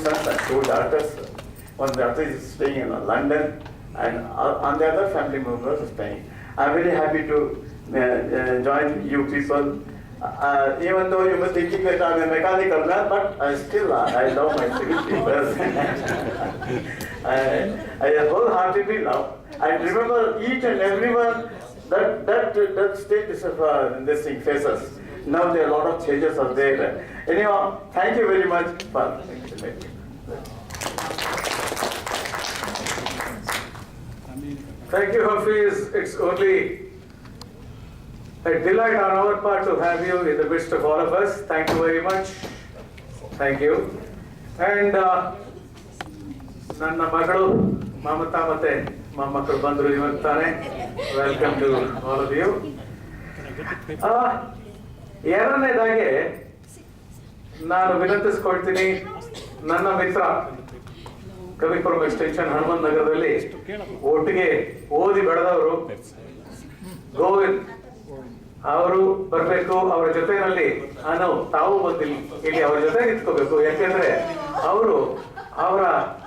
sons and 2 daughters. One daughter is staying in London, and on the other family members are staying. I'm very happy to join you people. Even though you must be thinking that I'm a mechanical man, but I love my civil papers. I wholeheartedly love. I remember each and everyone that stage of this thing faces. Now there are a lot of changes are there. Anyhow, thank you very much for listening. Thank you, Hafiz. It's only a delight on our part to have you in the midst of all of us. Thank you very much. Thank you. And ನನ್ನ ಮಗಳು ಮಮತಾ ಮತ್ತೆ ಮೊಮ್ಮಕ್ಕಳು ಬಂದರು ಇವತ್ತು ತಾನೆ. Welcome to all of you. ಎರಡನೇದಾಗಿ ನಾನು ವಿನಂತಿಸ್ಕೊಳ್ತೀನಿ, ನನ್ನ ಮಿತ್ರ ಕವಿಪುರಂ ಎಕ್ಸ್ಟೆನ್ಷನ್ ಹನುಮಂತ ನಗರದಲ್ಲಿ ಒಟ್ಟಿಗೆ ಓದಿ ಬೆಳೆದವರು ಗೋವಿಂದ್ ಅವರು ಬರಬೇಕು. ಅವರ ಜೊತೆಯಲ್ಲಿ ತಾವು ಬಂದಿಲ್ಲ, ಇಲ್ಲಿ ಅವರ ಜೊತೆ ನಿಂತ್ಕೋಬೇಕು. ಯಾಕೆಂದ್ರೆ ಅವರು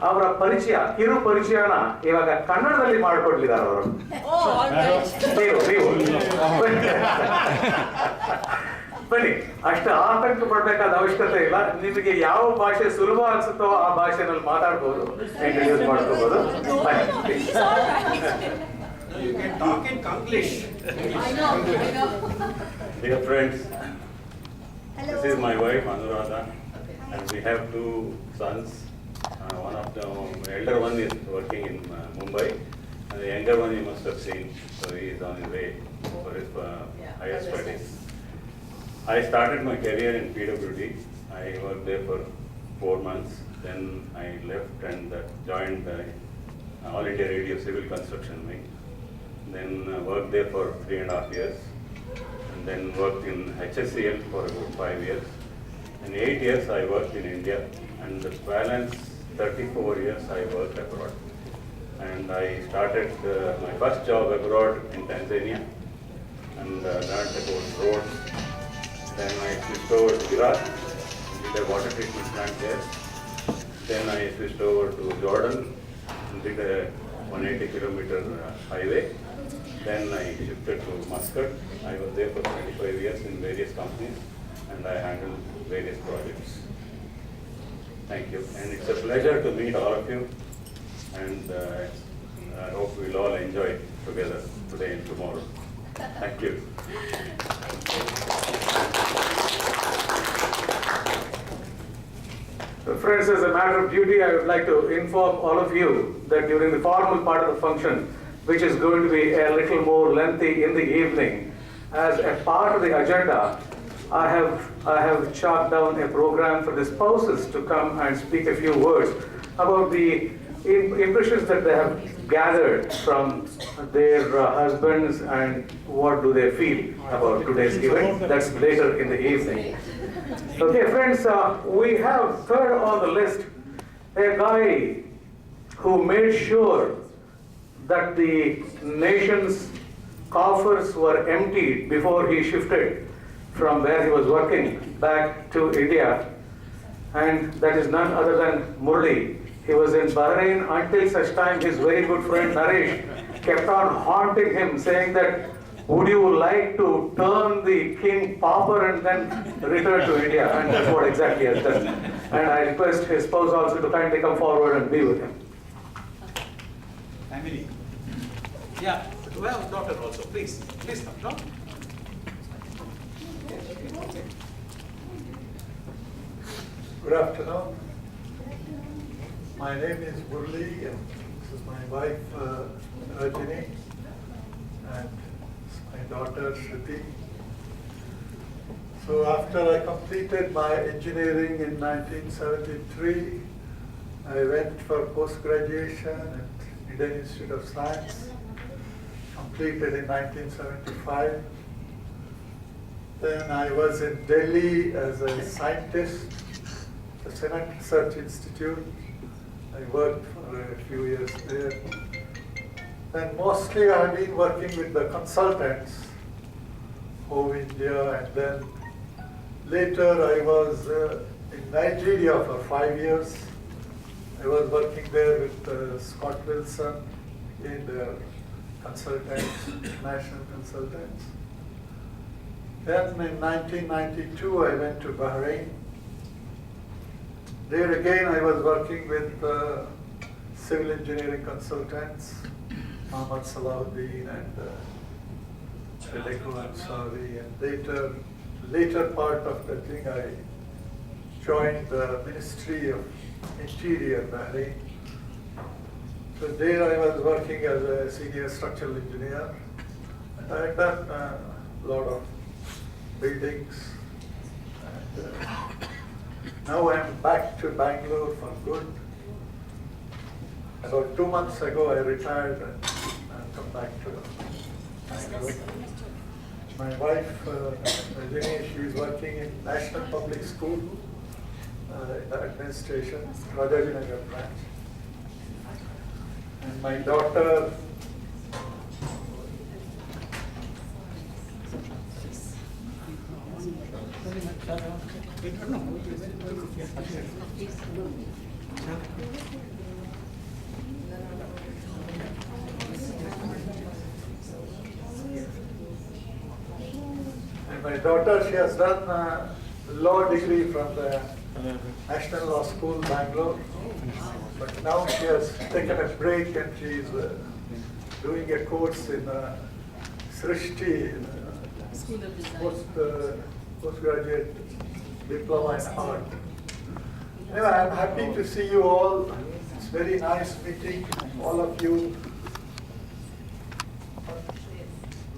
ಅವರ ಪರಿಚಯ, ಕಿರು ಪರಿಚಯನ ಇವಾಗ ಕನ್ನಡದಲ್ಲಿ ಮಾಡ್ಕೊಡ್ಲಿದ್ದಾರೆ ಅವರು. ಬನ್ನಿ, ಅಷ್ಟು ಆತಂಕ ಪಡ್ಬೇಕಾದ ಅವಶ್ಯಕತೆ ಇಲ್ಲ. ನಿಮಗೆ ಯಾವ ಭಾಷೆ ಸುಲಭ ಅನ್ಸುತ್ತೋ ಆ ಭಾಷೆನಲ್ಲಿ ಮಾತಾಡ್ಬೋದು, ಇಂಟ್ರಡ್ಯೂಸ್ ಮಾಡ್ಕೋಬಹುದು. You can talk in English. I know. Dear friends, Hello. this is my wife Anuradha, and we have 2 sons. One of the elder one is working in Mumbai, and the younger one you must have seen, so he is on his way for his higher studies. I started my career in PWD. I worked there for 4 months, then I left and joined All India Radio Civil Construction Wing. Then worked there for 3.5 years, and then worked in HSCL for about 5 years. In 8 years I worked in India, and the balance 34 years I worked abroad. And I started my first job abroad in Tanzania, and learned about roads. Then I switched over to Iraq, did a water treatment plant there. Then I switched over to Jordan, and did a 180-kilometer highway. Then I shifted to Muscat. I was there for 25 years in various companies, and I handled various projects. Thank you, and it's a pleasure to meet all of you, and I hope we'll all enjoy together today and tomorrow. Thank you. Friends, as a matter of duty, I would like to inform all of you that during the formal part of the function, which is going to be a little more lengthy in the evening, as a part of the agenda, I have chalked down a program for the spouses to come and speak a few words about the impressions that they have gathered from their husbands and what do they feel about today's event. That's later in the evening. Okay, friends, we have third on the list a guy who made sure that the nation's coffers were emptied before he shifted from where he was working back to India, and that is none other than Murli. He was in Bahrain until such time his very good friend Naresh kept on haunting him, saying that, would you like to turn the king pauper and then return to India? And that's what exactly he has done. And I request his spouse also to kindly come forward and be with him. Family. Yeah, we have a daughter also. Please come. No? Good afternoon. My name is Murli, and this is my wife Rajini, and my daughter Shruti. So after I completed my engineering in 1973, I went for post-graduation at Indian Institute of Science, completed in 1975. Then I was in Delhi as a scientist, the Cement Research Institute. I worked for a few years there. Then mostly I have been working with the consultants, Hove India, and then later I was in Nigeria for 5 years I was working there with Scott Wilson in the consultants, national consultants. Then in 1992, I went to Bahrain. There again, I was working with civil engineering consultants, Muhammad Salahuddin and Shadeko Ansari, and later part of the thing, I joined the Ministry of Interior, Bahrain. So there I was working as a senior structural engineer. And I had done a lot of buildings. And, now I'm back to Bangalore for good. About 2 months ago, I retired and come back to Bangalore. My wife, Rajini, she is working in National Public School in the administration, Rajajinagar branch. And my daughter, she has done a law degree from the National Law School, Bangalore. But now she has taken a break and she is doing a course in Srishti, postgraduate diploma in art. Anyway, I'm happy to see you all. It's very nice meeting all of you.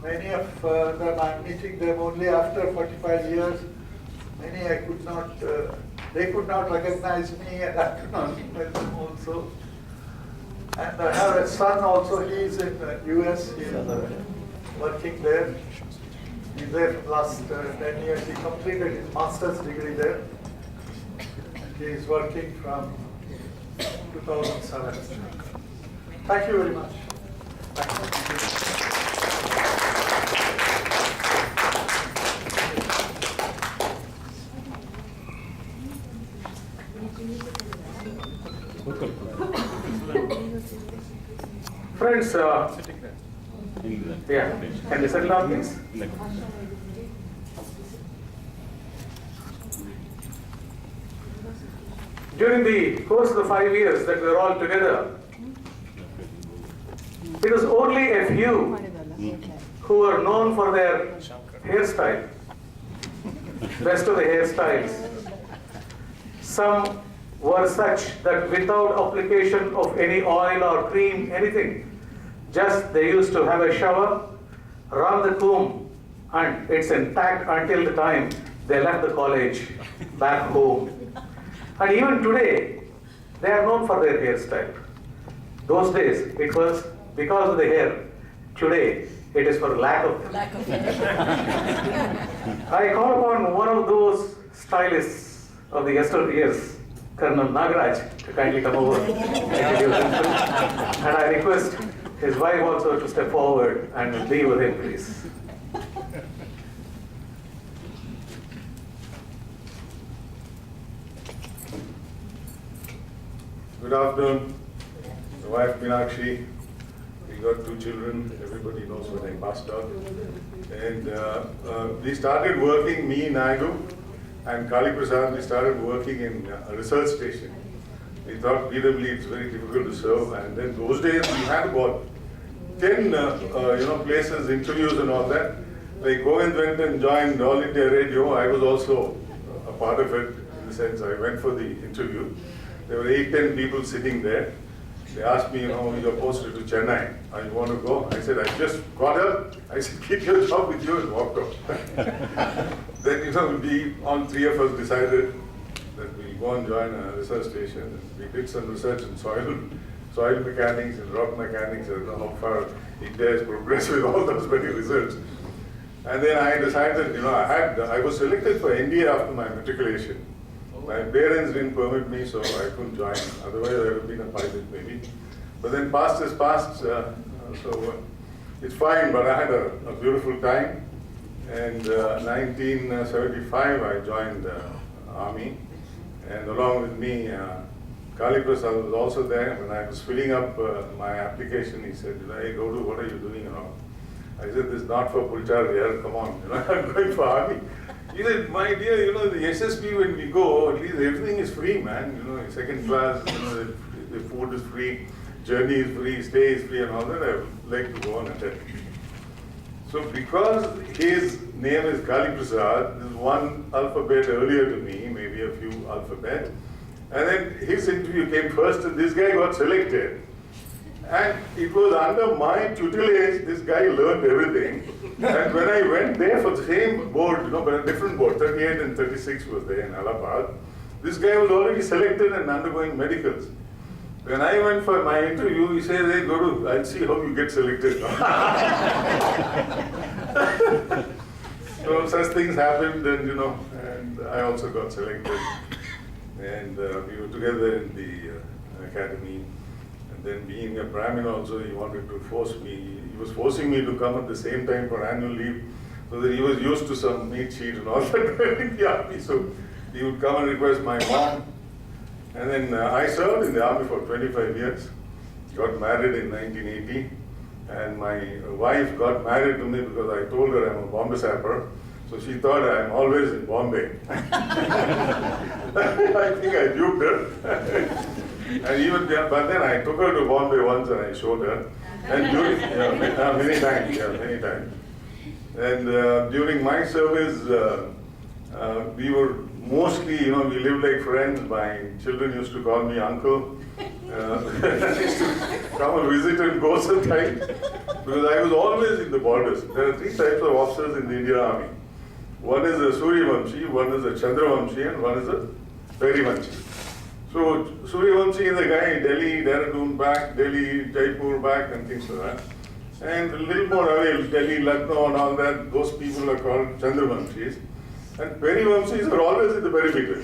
Many of them, I'm meeting them only after 45 years. Many I could not, they could not recognize me and I could not recognize them also. And I have a son also, he's in the Uvce, he's working there. He's there for the last 10 years. He completed his master's degree there. And he is working from 2007. Thank you very much. Thank you. Friends, yeah, can you settle down, please? During the course of the 5 years that we were all together, it was only a few who were known for their hairstyle. Rest of the hairstyles, some were such that without application of any oil or cream, anything, just they used to have a shower, run the comb, and it's intact until the time they left the college back home. And even today, they are known for their hairstyle. Those days, it was because of the hair. Today, it is for lack of hair. I call upon one of those stylists of the yesteryears, Colonel Nagaraj, to kindly come over and introduce himself. And I request his wife also to step forward and be with him, please. Good afternoon. My wife Meenakshi, we got 2 children, everybody knows when I passed out. And we started working, me, Naidu, and Kali Prasad, we started working in a research station. We thought PWD it's very difficult to serve, and then those days we had about 10 places, interviews and all that. Like Govind went and joined All India Radio, I was also a part of it, in the sense I went for the interview. There were 8-10 people sitting there. They asked me, you're posted to Chennai. You want to go? I said, I just got up. I said, keep your job with you and walked off. Then, we all 3 of us decided that we'll go and join a research station. We did some research in soil mechanics and rock mechanics. I don't know how far India has progressed with all those many results. And then I decided, I was selected for NDA after my matriculation. My parents didn't permit me, so I couldn't join. Otherwise, I would have been a pilot maybe. But then past is past, so it's fine, but I had a beautiful time. And 1975, I joined the army. And along with me, Kali Prasad was also there. When I was filling up my application, he said, hey, Gaudu, what are you doing? I said, this is not for Pulchar here, come on, I'm going for army. He said, my dear, the SSP when we go, at least everything is free, man. Second class, the food is free, journey is free, stay is free and all that. I would like to go on attend. So because his name is Kali Prasad, this is one alphabet earlier to me, maybe a few alphabet. And then his interview came first and this guy got selected. And it was under my tutelage, this guy learned everything. And when I went there for the same board, but a different board, 38 and 36 was there in Allahabad, this guy was already selected and undergoing medicals. When I went for my interview, he said, hey, Guru, I'll see how you get selected. So such things happened and I also got selected. And we were together in the academy. And then being a Brahmin also, he wanted to force me, he was forcing me to come at the same time for annual leave, so that he was used to some meat sheet and all that in the army. So he would come and request my mom. And then I served in the army for 25 years, got married in 1980. And my wife got married to me because I told her I'm a Bombay sapper. So she thought I'm always in Bombay. I think I duped her. And even, but then I took her to Bombay once and I showed her. And during, many times. And during my service, we were mostly, we lived like friends. My children used to call me uncle. I used to come and visit and go sometimes. Because I was always in the borders. There are 3 types of officers in the Indian Army. One is a Suryavamshi, one is a Chandravamshi, and one is a Perivamshi. So Suryavamshi is the guy, Delhi, Dehradun back, Delhi, Jaipur back, and things like that. And a little more away, Delhi, Lucknow, and all that, those people are called Chandravamshis. And Perivamshis are always in the perimeter.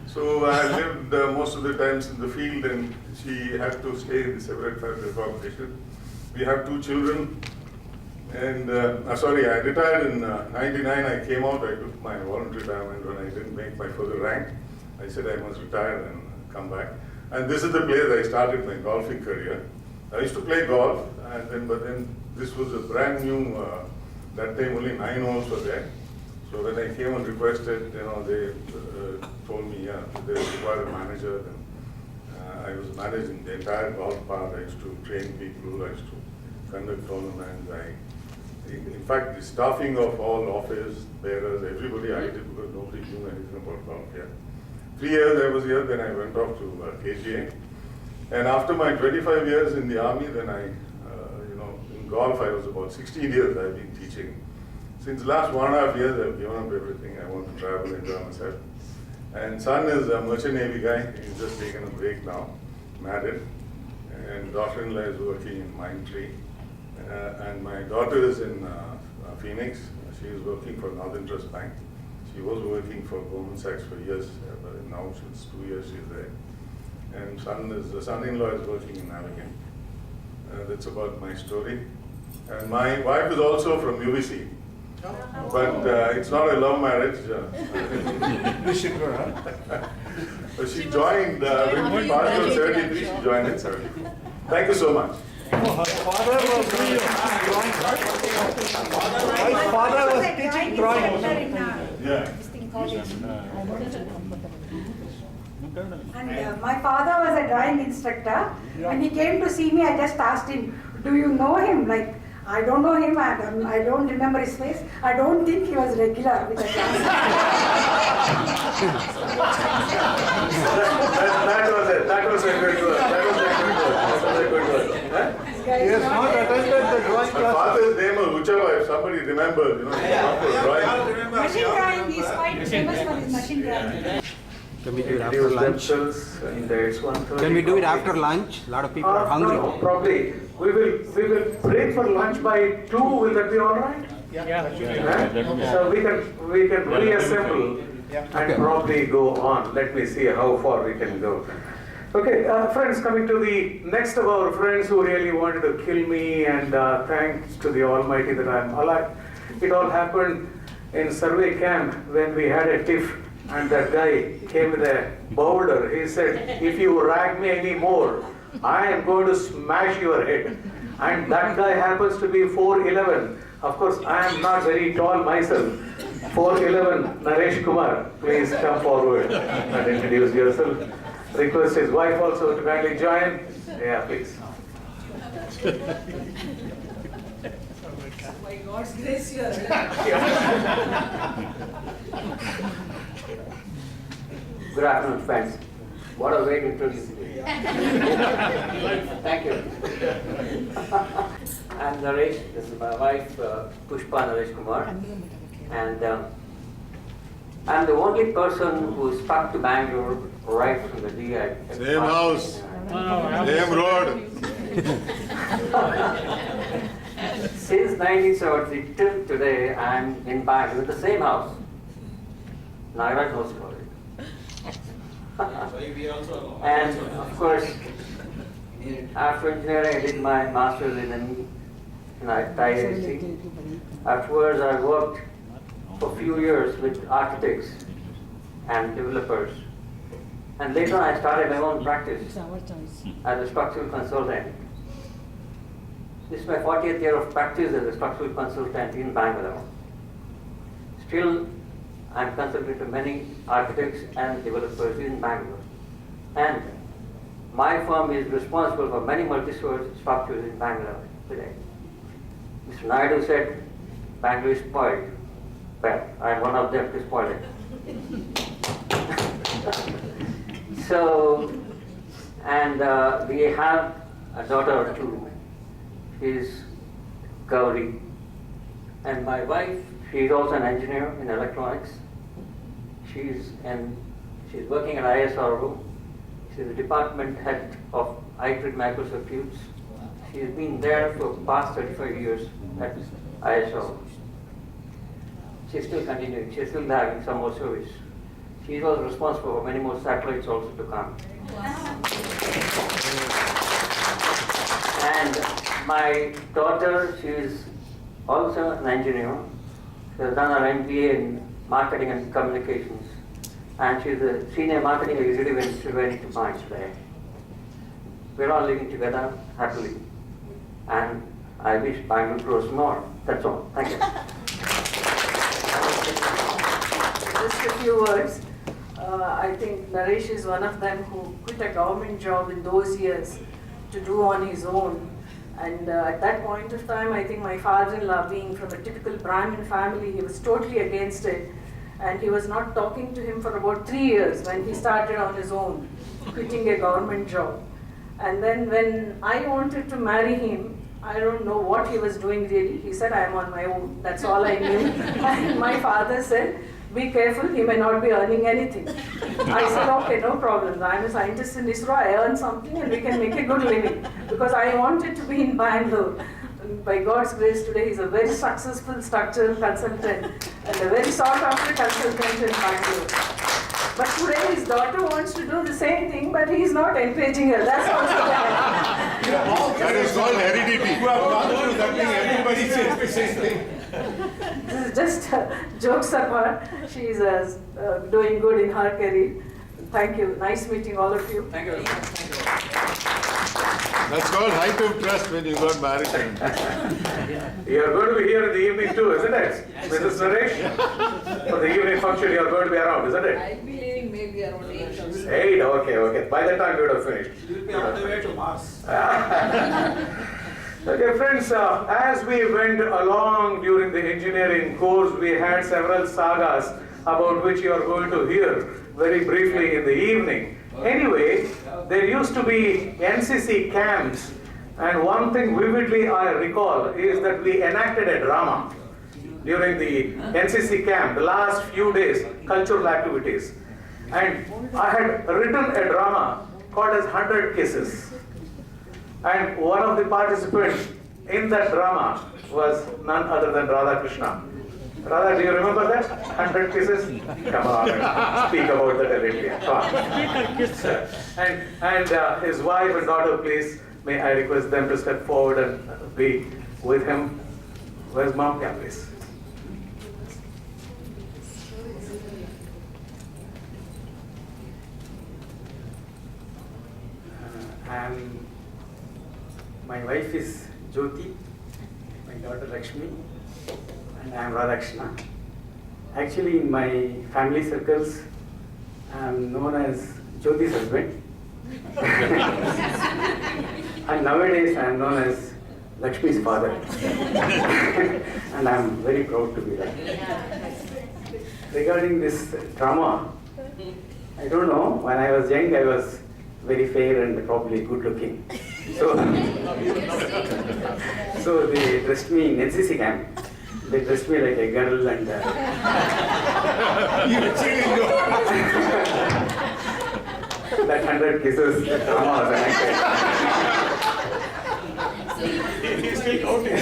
So I lived most of the times in the field, and she had to stay in the separate family accommodation. We have 2 children. And I retired in 99. I came out, I took my voluntary retirement when I didn't make my further rank. I said I must retire and come back. And this is the place I started my golfing career. I used to play golf, but then this was a brand new, that time only 9 holes were there. So when I came and requested, they told me, they required a manager. And I was managing the entire golf part. I used to train people, I used to conduct tournaments. In fact, the staffing of all office bearers, everybody I did because nobody knew anything about golf here. 3 years I was here, then I went off to KGA. And after my 25 years in the army, then in golf I was about 16 years I've been teaching. Since last 1.5 years I've given up everything. I want to travel and enjoy myself. And son is a merchant navy guy. He's just taken a break now, married. And daughter-in-law is working in Mindtree. And my daughter is in Phoenix. She is working for Northern Trust Bank. She was working for Goldman Sachs for years, but now since 2 years she's there. And the son-in-law is working in Navigant. That's about my story. And my wife is also from Uvce. But it's not a love marriage. So she joined, when we passed on 73, she joined at 70. Thank you so much. My father was teaching drawing. Yeah. And my father was a drawing instructor. When he came to see me, I just asked him, do you know him? Like, I don't know him, I don't remember his face. I don't think he was regular with the class. That was a good word. He has not attended the drawing My class. father's name was Uchava, if somebody remembers, drawing. Machine drawing, he's quite famous for his machine drawing. Can we do it after lunch? Can we do it after lunch? A lot of people are hungry. No, probably. We will break for lunch by 2. Will that be all right? So we can reassemble and probably go on. Let me see how far we can go. Okay, friends, coming to the next of our friends who really wanted to kill me, and thanks to the Almighty that I'm alive. It all happened in survey camp when we had a tiff and that guy came with a boulder. He said, if you rag me any more, I am going to smash your head. And that guy happens to be 4'11". Of course, I am not very tall myself. 4'11", Naresh Kumar, please come forward and introduce yourself. Request his wife also to kindly join. Yeah, please. By God's grace, you are Good afternoon, friends. What a way to introduce me. Thank you. I'm Naresh. This is my wife, Pushpa Naresh Kumar. And I'm the only person who stuck to Bangalore right from the day I... Same house, same road. Since 1970 till today, I'm in Bangalore with the same house. Nagaraj knows about it. And of course, after engineering, I did my master's in IISc. Afterwards, I worked for a few years with architects and developers. And later on, I started my own practice as a structural consultant. This is my 40th year of practice as a structural consultant in Bangalore. Still, I'm consulting to many architects and developers in Bangalore. And my firm is responsible for many multi-story structures in Bangalore today. Mr. Naidu said, Bangalore is spoiled. Well, I'm one of them to spoil it. So, and we have a daughter or two. She's Gauri. And my wife, she's also an engineer in electronics. She's working at ISRO. She's the department head of hybrid microcircuits. She's been there for the past 35 years at ISRO. She's still continuing. She's still having some more service. She's also responsible for many more satellites also to come. And my daughter, she's also an engineer. She has done her MBA in marketing and communications. And she's a senior marketing executive in Triveni Mines today. We're all living together happily. And I wish Bangalore grows more. That's all. Thank you. Just a few words. I think Naresh is one of them who quit a government job in those years to do on his own. And at that point of time, I think my father-in-law, being from a typical Brahmin family, he was totally against it. And he was not talking to him for about 3 years when he started on his own, quitting a government job. And then when I wanted to marry him, I don't know what he was doing really. He said, I am on my own. That's all I knew. And my father said, be careful, he may not be earning anything. I said, okay, no problem. I'm a scientist in ISRO, I earn something and we can make a good living. Because I wanted to be in Bangalore. And by God's grace, today he's a very successful structural consultant and a very sought after consultant in Bangalore. But today his daughter wants to do the same thing, but he's not encouraging her. That's also bad. That is called heredity. Everybody says the same thing. This is just jokes apart. She's doing good in her career. Thank you. Nice meeting all of you. Thank you. That's called height of trust when you got married. You're going to be here in the evening too, isn't it? Mrs. Naresh? For the evening function, you're going to be around, isn't it? I'll be leaving maybe around 8 or so. 8, okay. By that time, we would have finished. You'll be on the way to Mars. Okay, friends, as we went along during the engineering course, we had several sagas about which you are going to hear very briefly in the evening. Anyway, there used to be NCC camps, and one thing vividly I recall is that we enacted a drama during the NCC camp, the last few days, cultural activities. And I had written a drama called as 100 Kisses. And one of the participants in that drama was none other than Radha Krishna. Radha, do you remember that? 100 Kisses? Come on, speak about that a little. Come on. And his wife and daughter, please, may I request them to step forward and be with him. Where's mom? Yeah, please. My wife is Jyoti, my daughter Lakshmi, and I am Radhakrishna. Actually, in my family circles, I am known as Jyoti's husband. And nowadays, I am known as Lakshmi's father. And I am very proud to be that. Regarding this drama, I don't know, when I was young, I was very fair and probably good looking. So, so they dressed me in NCC camp. They dressed me like a girl and... that 100 kisses drama was enacted. He's still counting.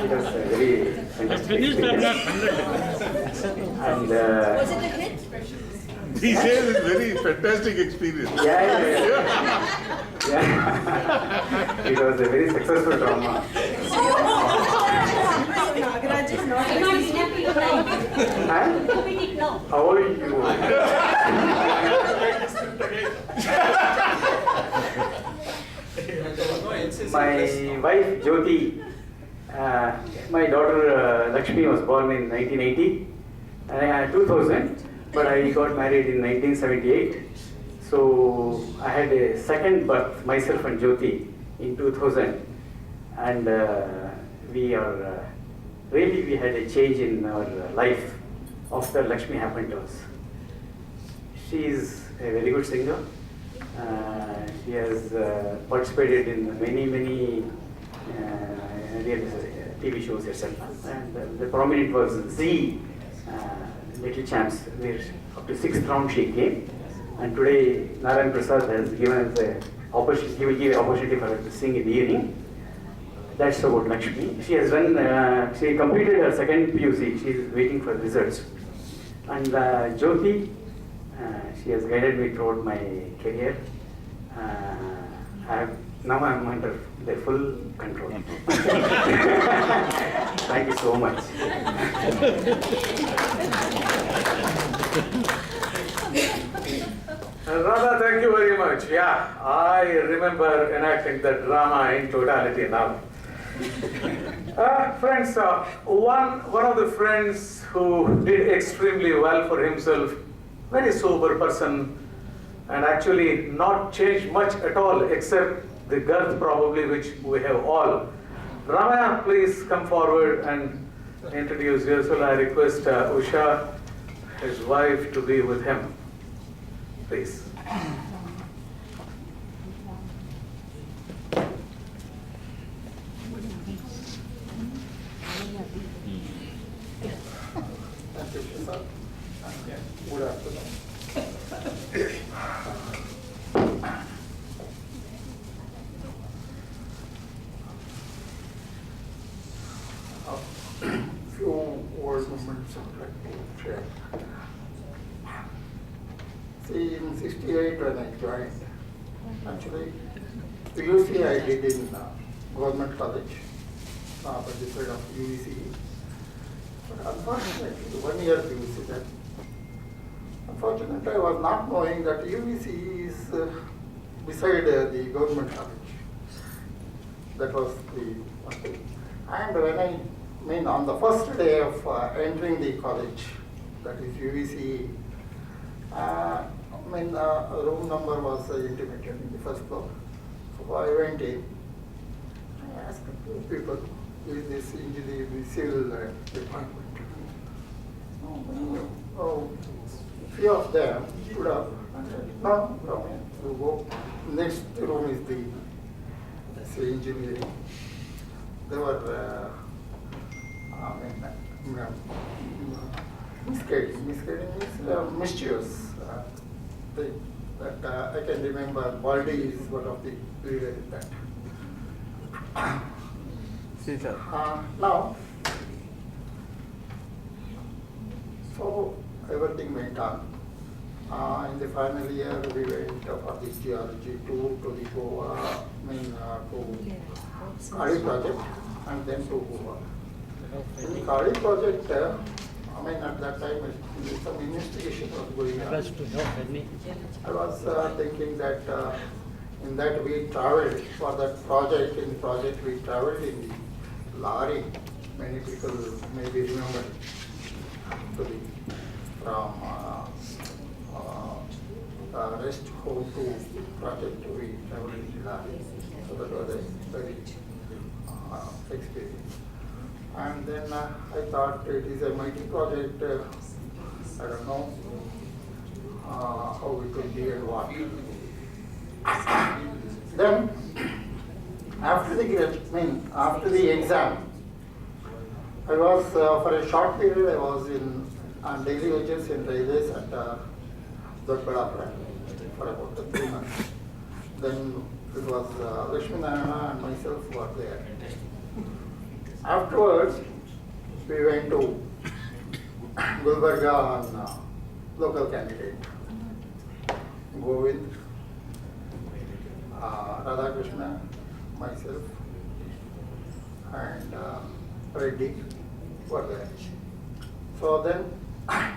It was a very fantastic experience. And, Was it a hit? He says it's very fantastic experience. Yeah. It was a very successful drama. Nagaraj is not How are you? My wife Jyoti, my daughter Lakshmi was born in 1980, 2000, but I got married in 1978. So I had a second birth, myself and Jyoti, in 2000, and we had a change in our life after Lakshmi happened to us. She is a very good singer. She has participated in many TV shows, etc. And the prominent was Z, Little Champs, where up to 6th round she came. And today, Narayan Prasad has given us an opportunity, he will give an opportunity for her to sing in the evening. That's about Lakshmi. She has she completed her second PUC. She is waiting for results. And Jyoti, she has guided me throughout my career. Now I am under their full control. Thank you so much. Radha, thank you very much. Yeah, I remember enacting the drama in totality now. Friends, one of the friends who did extremely well for himself, very sober person, and actually not changed much at all except the girth probably which we have all. Ramaya, please come forward and introduce yourself. I request Usha, his wife, to be with him. Please. Good afternoon. A few word moments I'd like to share. See, in '68 when I joined, actually, Uvce I did in government college, but instead of Uvce. But unfortunately, 1 year Uvce then. Unfortunately, I was not knowing that Uvce is beside the government college. That was the one thing. And when on the first day of entering the college, that is Uvce, room number was intimated in the first floor. So I went in. I asked a few people, is this into the civil department? Oh, few of them stood up and said, no, come in, you go. Next room is the engineering. They were misguiding means mischievous. That I can remember Baldi is one of the leaders in that. Now, so everything went on. In the final year, we went for the geology tour to the Goa, to Kali project, and then to Goa. In the Kali project, mean, at that time, some investigation was going on. I was thinking that in that we traveled for that project. In the project, we traveled in the lorry. Many people maybe remember to the, from rest home to project. We traveled in the lorry. So that was a very experience. And then I thought it is a mighty project. I don't know how it will be and what. Then, after the exam, I was for a short period. I was on daily wages in railways at Doddaballapura for about 3 months. Then it was Lakshmi Narayana and myself were there. Afterwards, we went to Gulbarga on local candidate. Govind, Radhakrishna, myself, and Reddy were there. So then,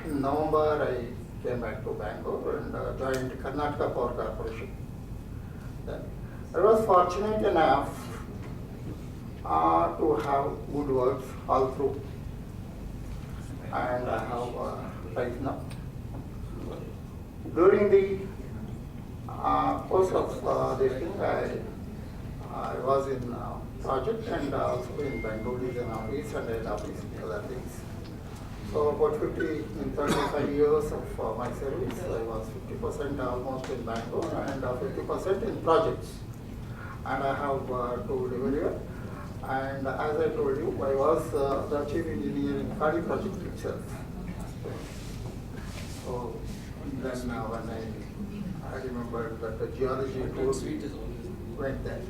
in November, I came back to Bangalore and joined Karnataka Power Corporation. Then I was fortunate enough to have good works all through, and I have right now. During the course of this thing, I was in project and also in Bangalore is an office and head office and other things. So about 35 years of my service, I was 50% almost in Bangalore and 50% in projects. And I have to deliver. And as I told you, I was the chief engineer in Kali project itself. So then when I remembered that the geology course went there.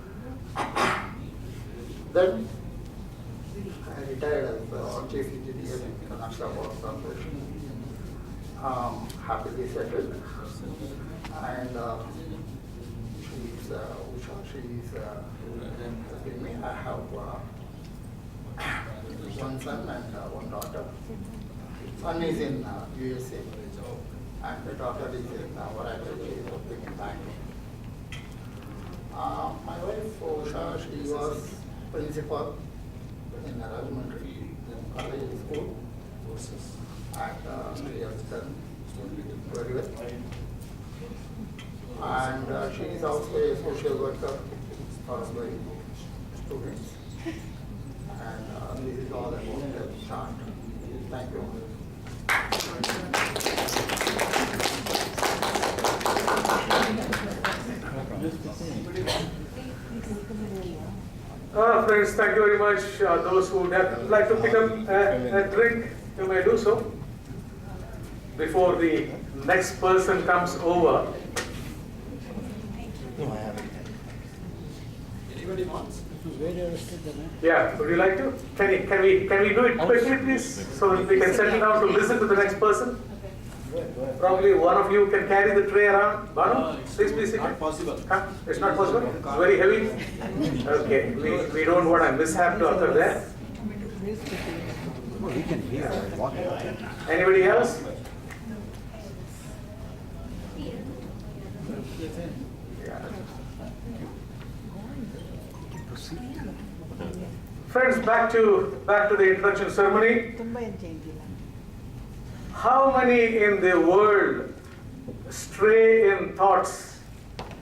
Then I retired as chief engineer in Karnataka Power Corporation. Happily settled. And she's Uvce, she's with me. I have one son and one daughter. Son is in Uvce and the daughter is in Oracle. She is working in Bangalore. My wife Uvce, she was principal in Rajahmundry College School, and she has done very well. And she is also a social worker for the students. And this is all about the start. Thank you. Friends, thank you very much. Those who would like to pick up a drink, you may do so before the next person comes over. No, I haven't. Anybody wants? Yeah, would you like to? Can we do it quickly, please, so that we can settle down to listen to the next person? Probably one of you can carry the tray around. Banu, please be seated. Not possible. Huh? It's not possible? It's very heavy? Okay, we don't want a mishap to occur there. Oh, we can hear. Anybody else? Friends, back to the introduction ceremony. How many in the world stray in thoughts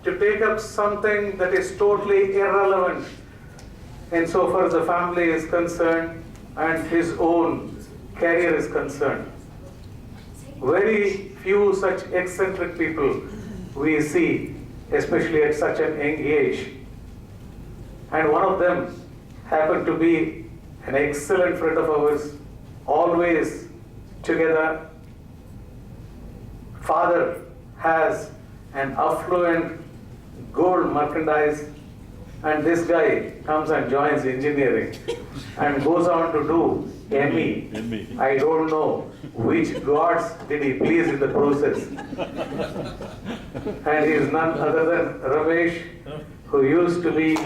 to take up something that is totally irrelevant insofar as the family is concerned and his own career is concerned? Very few such eccentric people we see, especially at such an young age. And one of them happened to be an excellent friend of ours, always together. Father has an affluent gold merchandise, and this guy comes and joins engineering and goes on to do ME. I don't know which gods did he please in the process. And he is none other than Ramesh, who used to be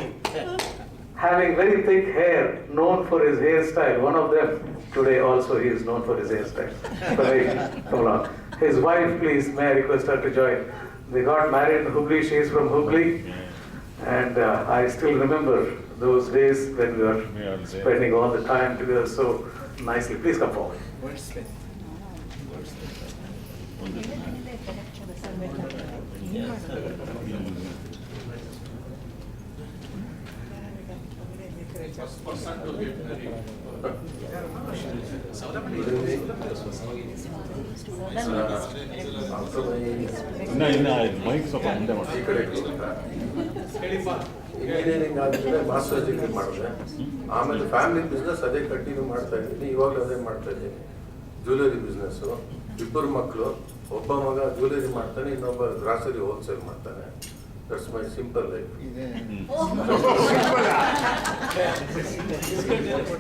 having very thick hair, known for his hairstyle. One of them today also he is known for his hairstyle. Come along. His wife, please, may I request her to join. They got married in Hubli. She is from Hubli, and I still remember those days when we were spending all the time together so nicely. Please come forward. Mic ಸ್ವಲ್ಪ ಮುಂದೆ engineering ಆದ್ಮೇಲೆ master degree ಮಾಡಿದೆ. ಆಮೇಲೆ family business ಅದೇ continue ಮಾಡ್ತಾ ಇದ್ದೀನಿ. ಇವಾಗಲೂ ಅದೇ ಮಾಡ್ತಾ ಇದ್ದೀನಿ. Jewellery business. ಇಬ್ಬರು ಮಕ್ಕಳು, ಒಬ್ಬ ಮಗ ಜ್ಯುವೆಲರಿ ಮಾಡ್ತಾನೆ, ಇನ್ನೊಬ್ಬ ಗ್ರಾಸರಿ ಹೋಲ್ಸೇಲ್ ಮಾಡ್ತಾನೆ. That's my simple life.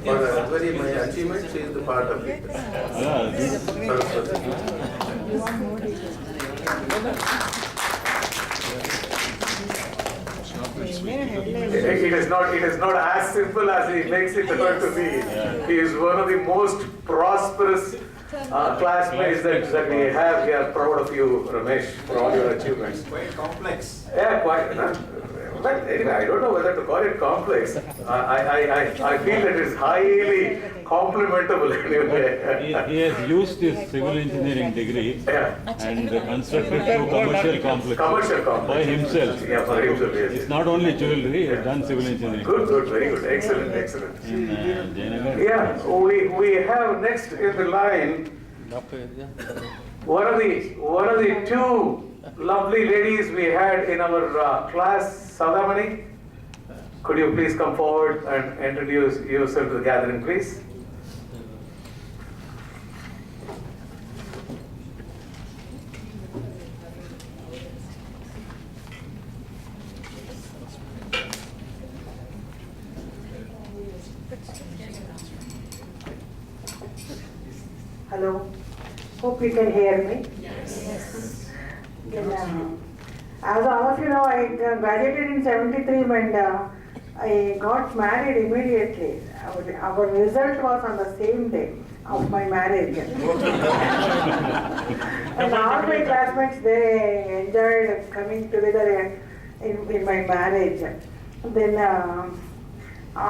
But very my achievements is the part of it. It is not as simple as he makes it appear to be. He is one of the most prosperous classmates that we have. We are proud of you, Ramesh, for all your achievements. Quite complex. Yeah, quite. But anyway, I don't know whether to call it complex. I feel it is highly complimentable anyway. He has used his civil engineering degree and constructed two commercial complexes Commercial complex. by himself. Yeah, for himself, yes. It's not only jewelry, he has done civil engineering. Good, very good. Excellent. In Jayanagar. Yeah, we have next in the line one of the two lovely ladies we had in our class, Sadamani. Could you please come forward and introduce yourself to the gathering, please? Hello. Hope you can hear me. Yes. Then, as all of you know, I graduated in 73 and I got married immediately. Our result was on the same day of my marriage. And all my classmates, they enjoyed coming together in my marriage. Then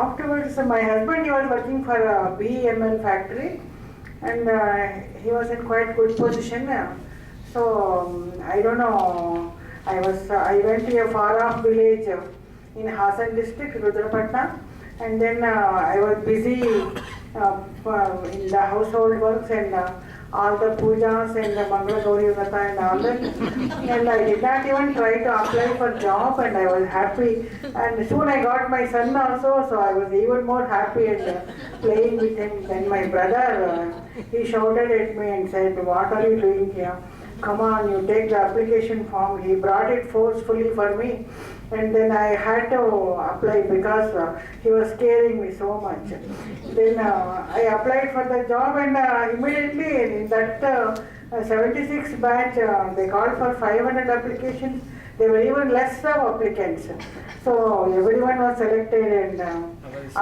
afterwards, my husband, he was working for a BEML factory. And he was in quite good position. So I don't know. I went to a far off village in Hassan district, Rudrapatna, and then I was busy in the household works and all the pujas and the Mangala Gauri Vrata and all that. And I did not even try to apply for job, and I was happy. And soon I got my son also, so I was even more happy and playing with him. Then my brother, he shouted at me and said, "What are you doing here? Come on, you take the application form." He brought it forcefully for me. And then I had to apply because he was scaring me so much. Then I applied for the job, and immediately in that 76 batch, they called for 500 applications. There were even less of applicants. So everyone was selected, and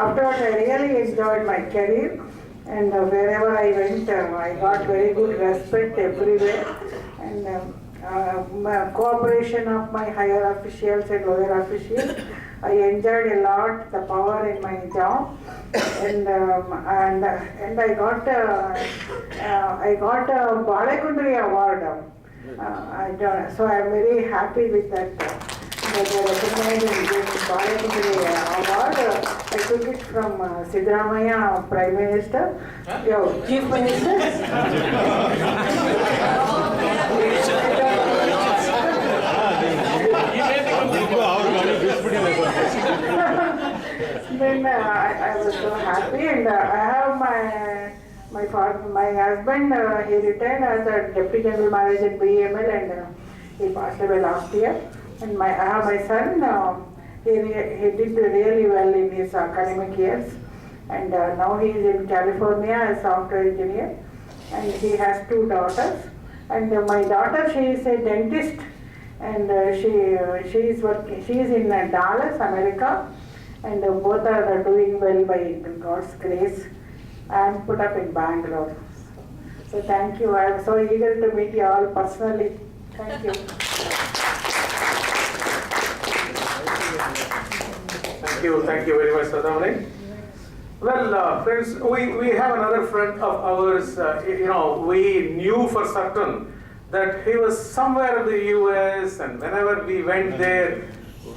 afterwards I really enjoyed my career. And wherever I went, I got very good respect everywhere. And cooperation of my higher officials and lower officials. I enjoyed a lot the power in my job, and I got a Balakundri award. So I am very happy with that. That they recognized and gave me Balakundri award. I took it from Siddaramaiah, Prime Minister, Chief Minister. Then I was so happy, and I have my husband, he retired as a Deputy General Manager at BEML, and he passed away last year. And I have my son, he did really well in his academic years, and now he is in California as software engineer, and he has 2 daughters. And my daughter, she is a dentist, and she is in Dallas, America, and both are doing well by God's grace. I am put up in Bangalore. So thank you. I am so eager to meet you all personally. Thank you. Thank you very much, Sadamani. Well, friends, we have another friend of ours, we knew for certain that he was somewhere in the US, and whenever we went there,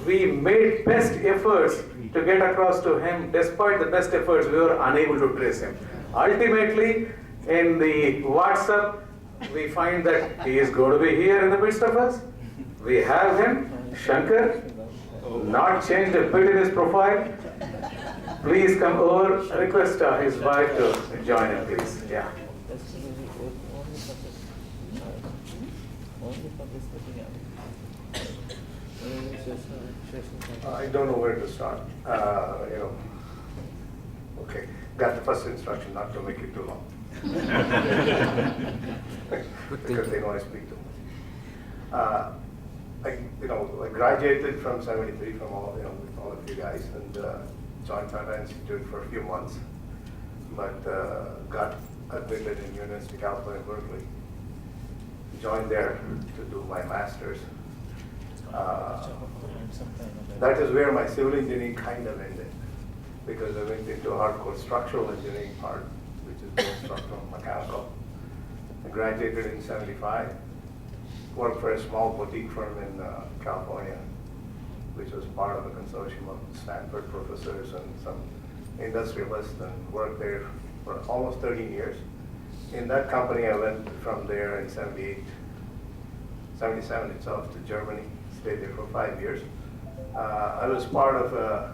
we made best efforts to get across to him. Despite the best efforts, we were unable to trace him. Ultimately, in the WhatsApp, we find that he is going to be here in the midst of us. We have him, Shankar, not changed a bit in his profile. Please come over. Request his wife to join him, please. Yeah. I don't know where to start. Okay, got the first instruction not to make it too long. Because they know I speak too much. I graduated from 73 from all of you guys, and joined Tata Institute for a few months, but got admitted in University of California, Berkeley. Joined there to do my master's. That is where my civil engineering kind of ended, because I went into hardcore structural engineering part, which is both structural and mechanical. I graduated in 75, worked for a small boutique firm in California, which was part of a consortium of Stanford professors and some industrialists, and worked there for almost 13 years. In that company, I went from there in 78, 77 itself to Germany, stayed there for 5 years. I was part of a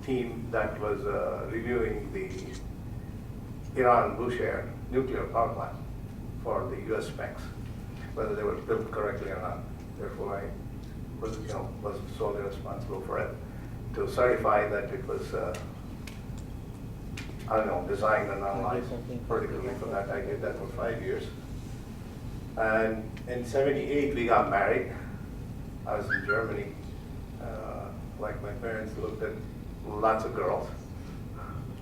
team that was reviewing the Iran Bushehr nuclear power plant for the US specs, whether they were built correctly or not. Therefore, I was solely responsible for it, to certify that it was, designed and analyzed. Particularly for that, I did that for 5 years. And in 78, we got married. I was in Germany. Like my parents looked at lots of girls,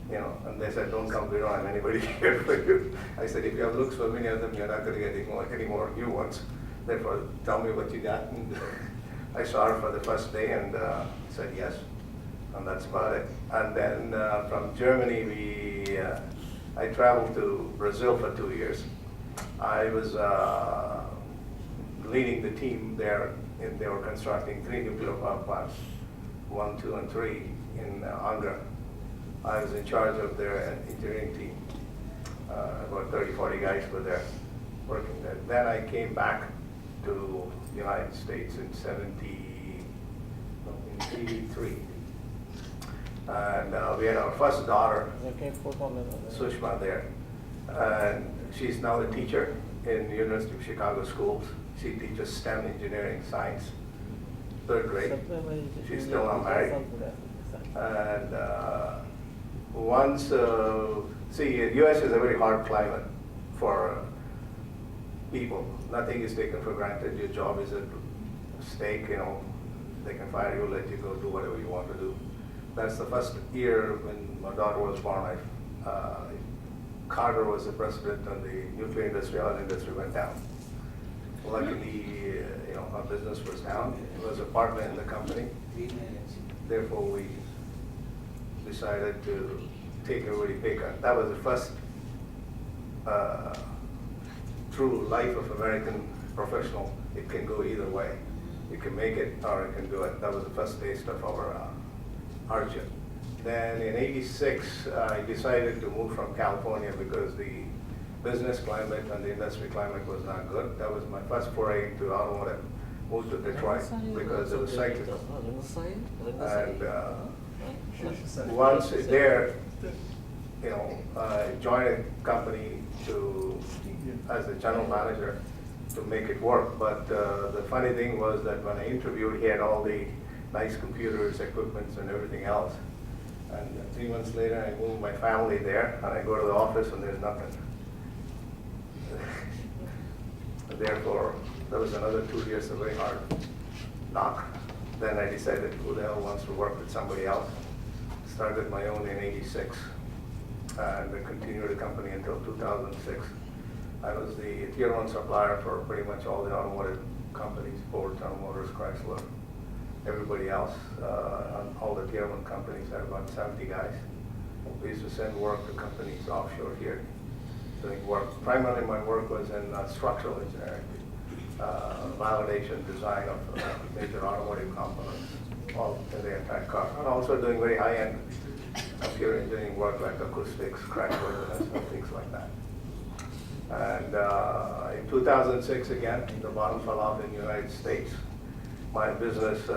and they said, don't come, we don't have anybody here for you. I said, if you have looks for many of them, you're not going to get any more new ones. Therefore, tell me what you got. And I saw her for the first day and said yes, and that's about it. And then from Germany, I traveled to Brazil for 2 years. I was leading the team there, and they were constructing 3 nuclear power plants, 1, 2, and 3 in Angra. I was in charge of their engineering team. About 30, 40 guys were there working there. Then I came back to the United States in 83. And we had our first daughter, Sushma, there. And she's now a teacher in the University of Chicago schools. She teaches STEM, engineering, science, 3rd grade. She's still not married. And once, US is a very hard climate for people. Nothing is taken for granted. Your job is at stake, they can fire you, let you go do whatever you want to do. That's the first year when my daughter was born. Carter was the president, and the nuclear industry, oil industry went down. Luckily, our business was down. He was a partner in the company. Therefore, we decided to take a really pay cut. That was the first true life of American professional. It can go either way. You can make it or you can do it. That was the first taste of our hardship. Then in '86, I decided to move from California because the business climate and the industry climate was not good. That was my first foray into automotive. Moved to Detroit because it was cyclical. And once there, I joined a company as the general manager to make it work. But the funny thing was that when I interviewed, he had all the nice computers, equipment, and everything else. And 3 months later, I moved my family there, and I go to the office, and there's nothing. Therefore, there was another 2 years of very hard knock. Then I decided who the hell wants to work with somebody else. Started my own in '86 and I continued the company until 2006. I was the tier 1 supplier for pretty much all the automotive companies, Ford, General Motors, Chrysler, everybody else. On all the tier 1 companies, I had about 70 guys. We used to send work to companies offshore here, doing work. Primarily my work was in structural engineering, validation, design of major automotive components, all in the entire car. And also doing very high-end computer engineering work like acoustics, crash worthiness, and things like that. And in 2006, again, the bottom fell off in the United States. My business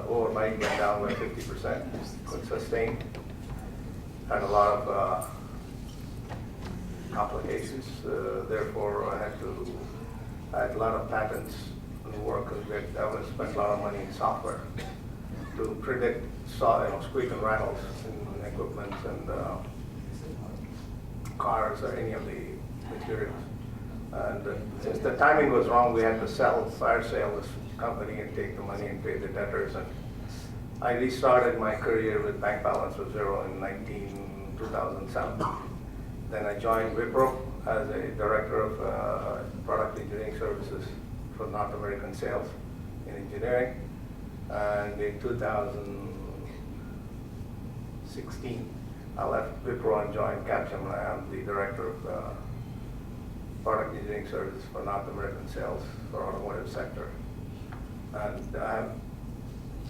overnight went down by 50%, couldn't sustain. Had a lot of complications, therefore I had a lot of patents and work, and I would spent a lot of money in software to predict squeak and rattles in equipment and cars or any of the materials. And since the timing was wrong, we had to fire sale this company and take the money and pay the debtors. And I restarted my career with bank balance of zero in 2007. Then I joined Wipro as a director of product engineering services for North American sales in engineering. And in 2016, I left Wipro and joined Capgemini. I'm the director of product engineering services for North American sales for automotive sector. And I have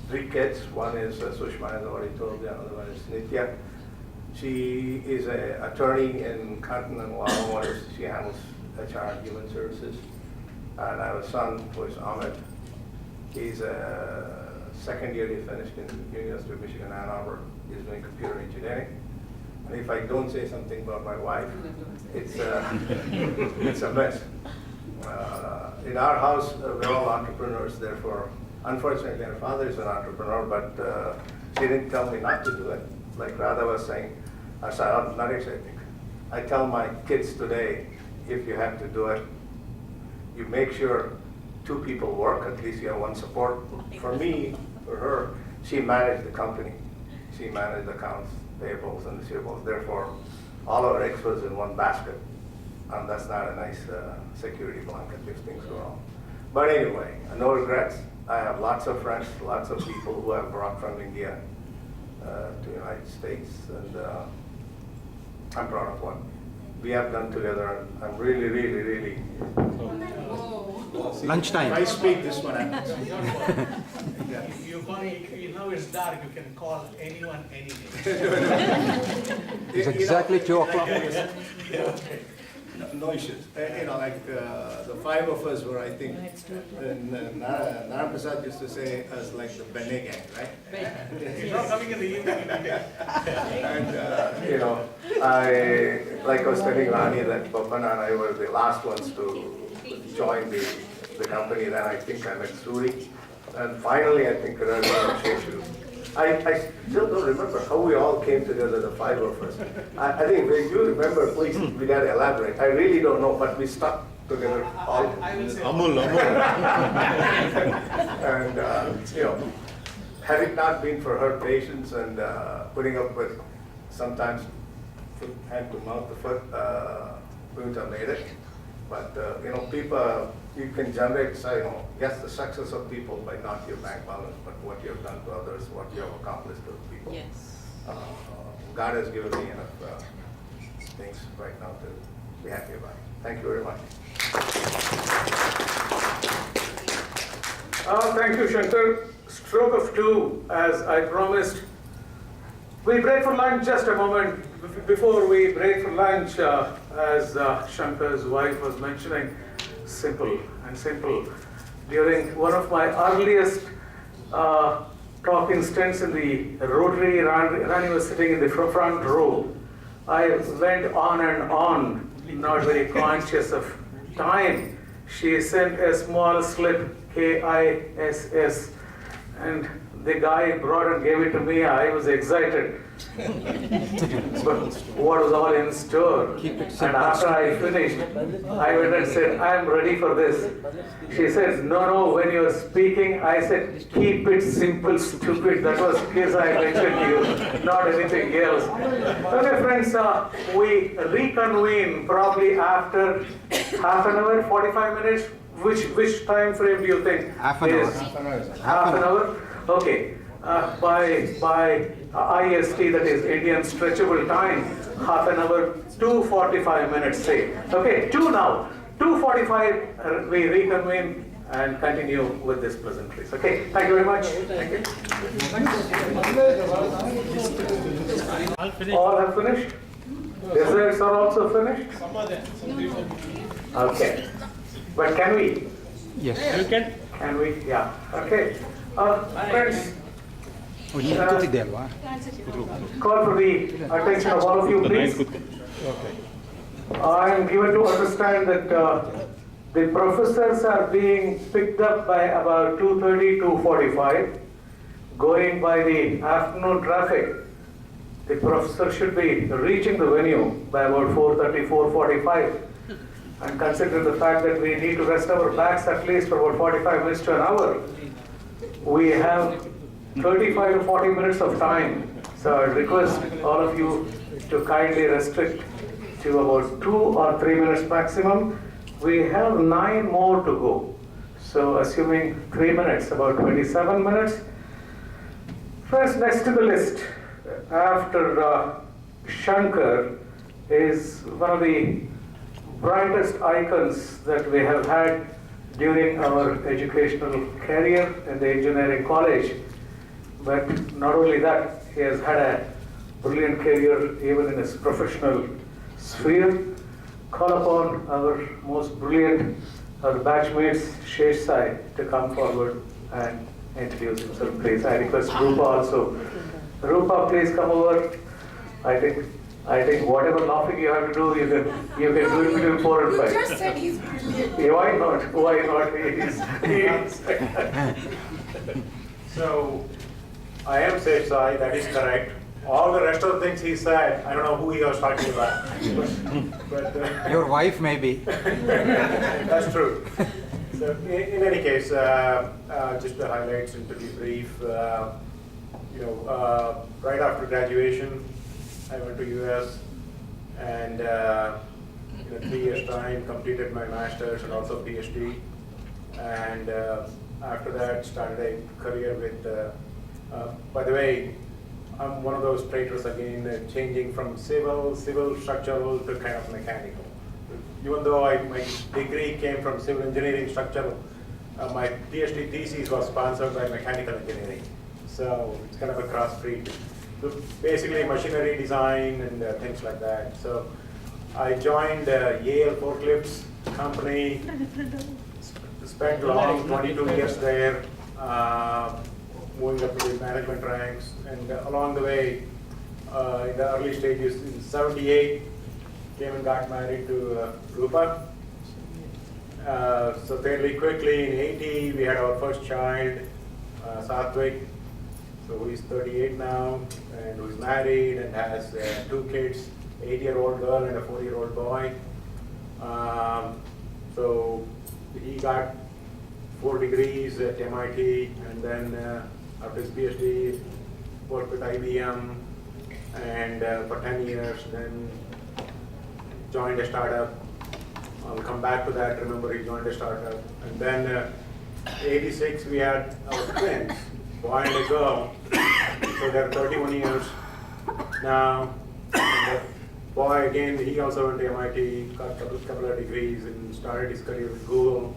3 kids. One is Sushma, as I already told you. The other one is Nitya. She is an attorney in Continental Automotive. She handles HR and human services. And I have a son who is Ahmed. He's a second year he finished in University of Michigan, Ann Arbor. He's doing computer engineering. And if I don't say something about my wife, it's it's a mess. In our house, we're all entrepreneurs. Therefore, unfortunately, our father is an entrepreneur, but she didn't tell me not to do it. Like Radha was saying, Naresh, I think. I tell my kids today, if you have to do it, you make sure 2 people work, at least you have one support. For me, for her, she managed the company. She managed accounts, payables, and receivables. Therefore, all our eggs was in one basket. And that's not a nice security blanket if things go wrong. But anyway, no regrets. I have lots of friends, lots of people who I've brought from India to the United States, and I'm proud of what we have done together. I'm really, really, really. Lunchtime. I speak, this one happens. You know it's dark, you can call anyone, anything. It's exactly 2 o'clock. No issues. The 5 of us were, I think, Nara Prasad used to say us like the Bene gang, right? He's not coming in the evening. And, I was telling Rani that Bapana and I were the last ones to join the company. Then I think I met Suri. And finally, I think Ravi and Sheshu. I still don't remember how we all came together, the 5 of us. I think when you remember, please, we got to elaborate. I really don't know, but we stuck together all. I will say. Amul. And, had it not been for her patience and putting up with sometimes hand to mouth the foot, we would have made it. But, people, you can generate, yes, the success of people by not your bank balance, but what you have done to others, what you have accomplished to people. Yes. God has given me enough things right now to be happy about. Thank you very much. Thank you, Shankar. Stroke of 2, as I promised. We break for lunch just a moment. Before we break for lunch, as Shankar's wife was mentioning, simple and simple. During one of my earliest talking stints in the Rotary, Rani was sitting in the front row. I went on and on, not very conscious of time. She sent a small slip, KISS, and the guy brought and gave it to me, I was excited. But what was all in store? And after I finished, I went and said, I am ready for this. She said, no, when you are speaking, I said, keep it simple, stupid. That was case I mentioned to you, not anything else. Okay, friends, we reconvene probably after half an hour, 45 minutes. Which time frame do you think? Half an hour. Half an hour? Okay. By IST, that is Indian stretchable time, half an hour, 2:45 minutes say. Okay, 2 now. 2:45 we reconvene and continue with this pleasantries. Okay, thank you very much. Thank you. All have finished? Desserts are also finished? Some are there, some people. Okay. But can we? Yes. You can. Can we? Yeah. Okay. Friends, call for the attention of all of you, please. I am given to understand that the professors are being picked up by about 2:30, 2:45. Going by the afternoon traffic, the professor should be reaching the venue by about 4:30, 4:45. And consider the fact that we need to rest our backs at least for about 45 minutes to an hour. We have 35 to 40 minutes of time. So I request all of you to kindly restrict to about 2 or 3 minutes maximum. We have 9 more to go. So assuming 3 minutes, about 27 minutes. First, next to the list, after Shankar, is one of the brightest icons that we have had during our educational career in the engineering college. But not only that, he has had a brilliant career even in his professional sphere. Call upon our most brilliant, our batchmates, Shesh Sai, to come forward and introduce himself, please. I request Rupa also. Rupa, please come over. I think whatever laughing you have to do, you can do it between 4 and 5. You just said he's brilliant. Yeah, why not? Why not? He is. So, I am Shesh Sai, that is correct. All the rest of the things he said, I don't know who he was talking about. but Your wife maybe. That's true. So, in any case, just the highlights and to be brief, right after graduation, I went to US and in a 3 years time completed my master's and also PhD. And after that started a career with, by the way, I'm one of those traitors again, changing from civil structural to kind of mechanical. Even though my degree came from civil engineering structural, my PhD thesis was sponsored by mechanical engineering. So it's kind of a cross breed. So basically machinery design and things like that. So I joined Yale Forklifts company, spent long 22 years there, moving up to the management ranks, and along the way, in the early stages, in 78, came and got married to Rupa. So fairly quickly, in 80, we had our first child, Satvik. So he's 38 now, and who's married and has 2 kids, 8-year-old girl and a 4-year-old boy. So he got 4 degrees at MIT, and then after his PhD, worked with IBM, and for 10 years, then joined a startup. I'll come back to that. Remember, he joined a startup, and then 86 we had our twins, boy and a girl. So they're 31 years now. And the boy again, he also went to MIT, got a couple of degrees, and started his career with Google.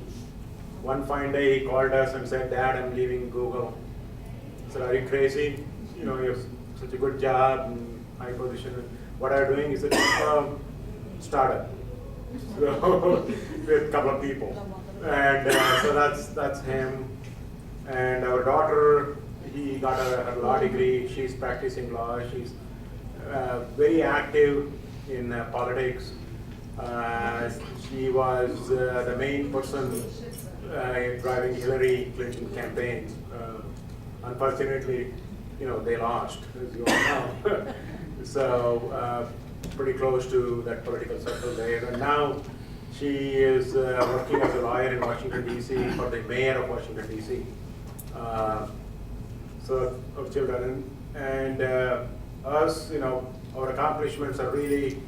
One fine day he called us and said, "Dad, I'm leaving Google." I said, "Are you crazy? You have such a good job and high position. What are you doing?" He said, "Startup." So with a couple of people. And so that's him. And our daughter, he got her law degree. She's practicing law. She's very active in politics. She was the main person driving Hillary Clinton campaign. Unfortunately, they lost, as you all know. So pretty close to that political circle there. And now she is working as a lawyer in Washington, D.C. for the mayor of Washington, D.C. So of children. And us, our accomplishments are really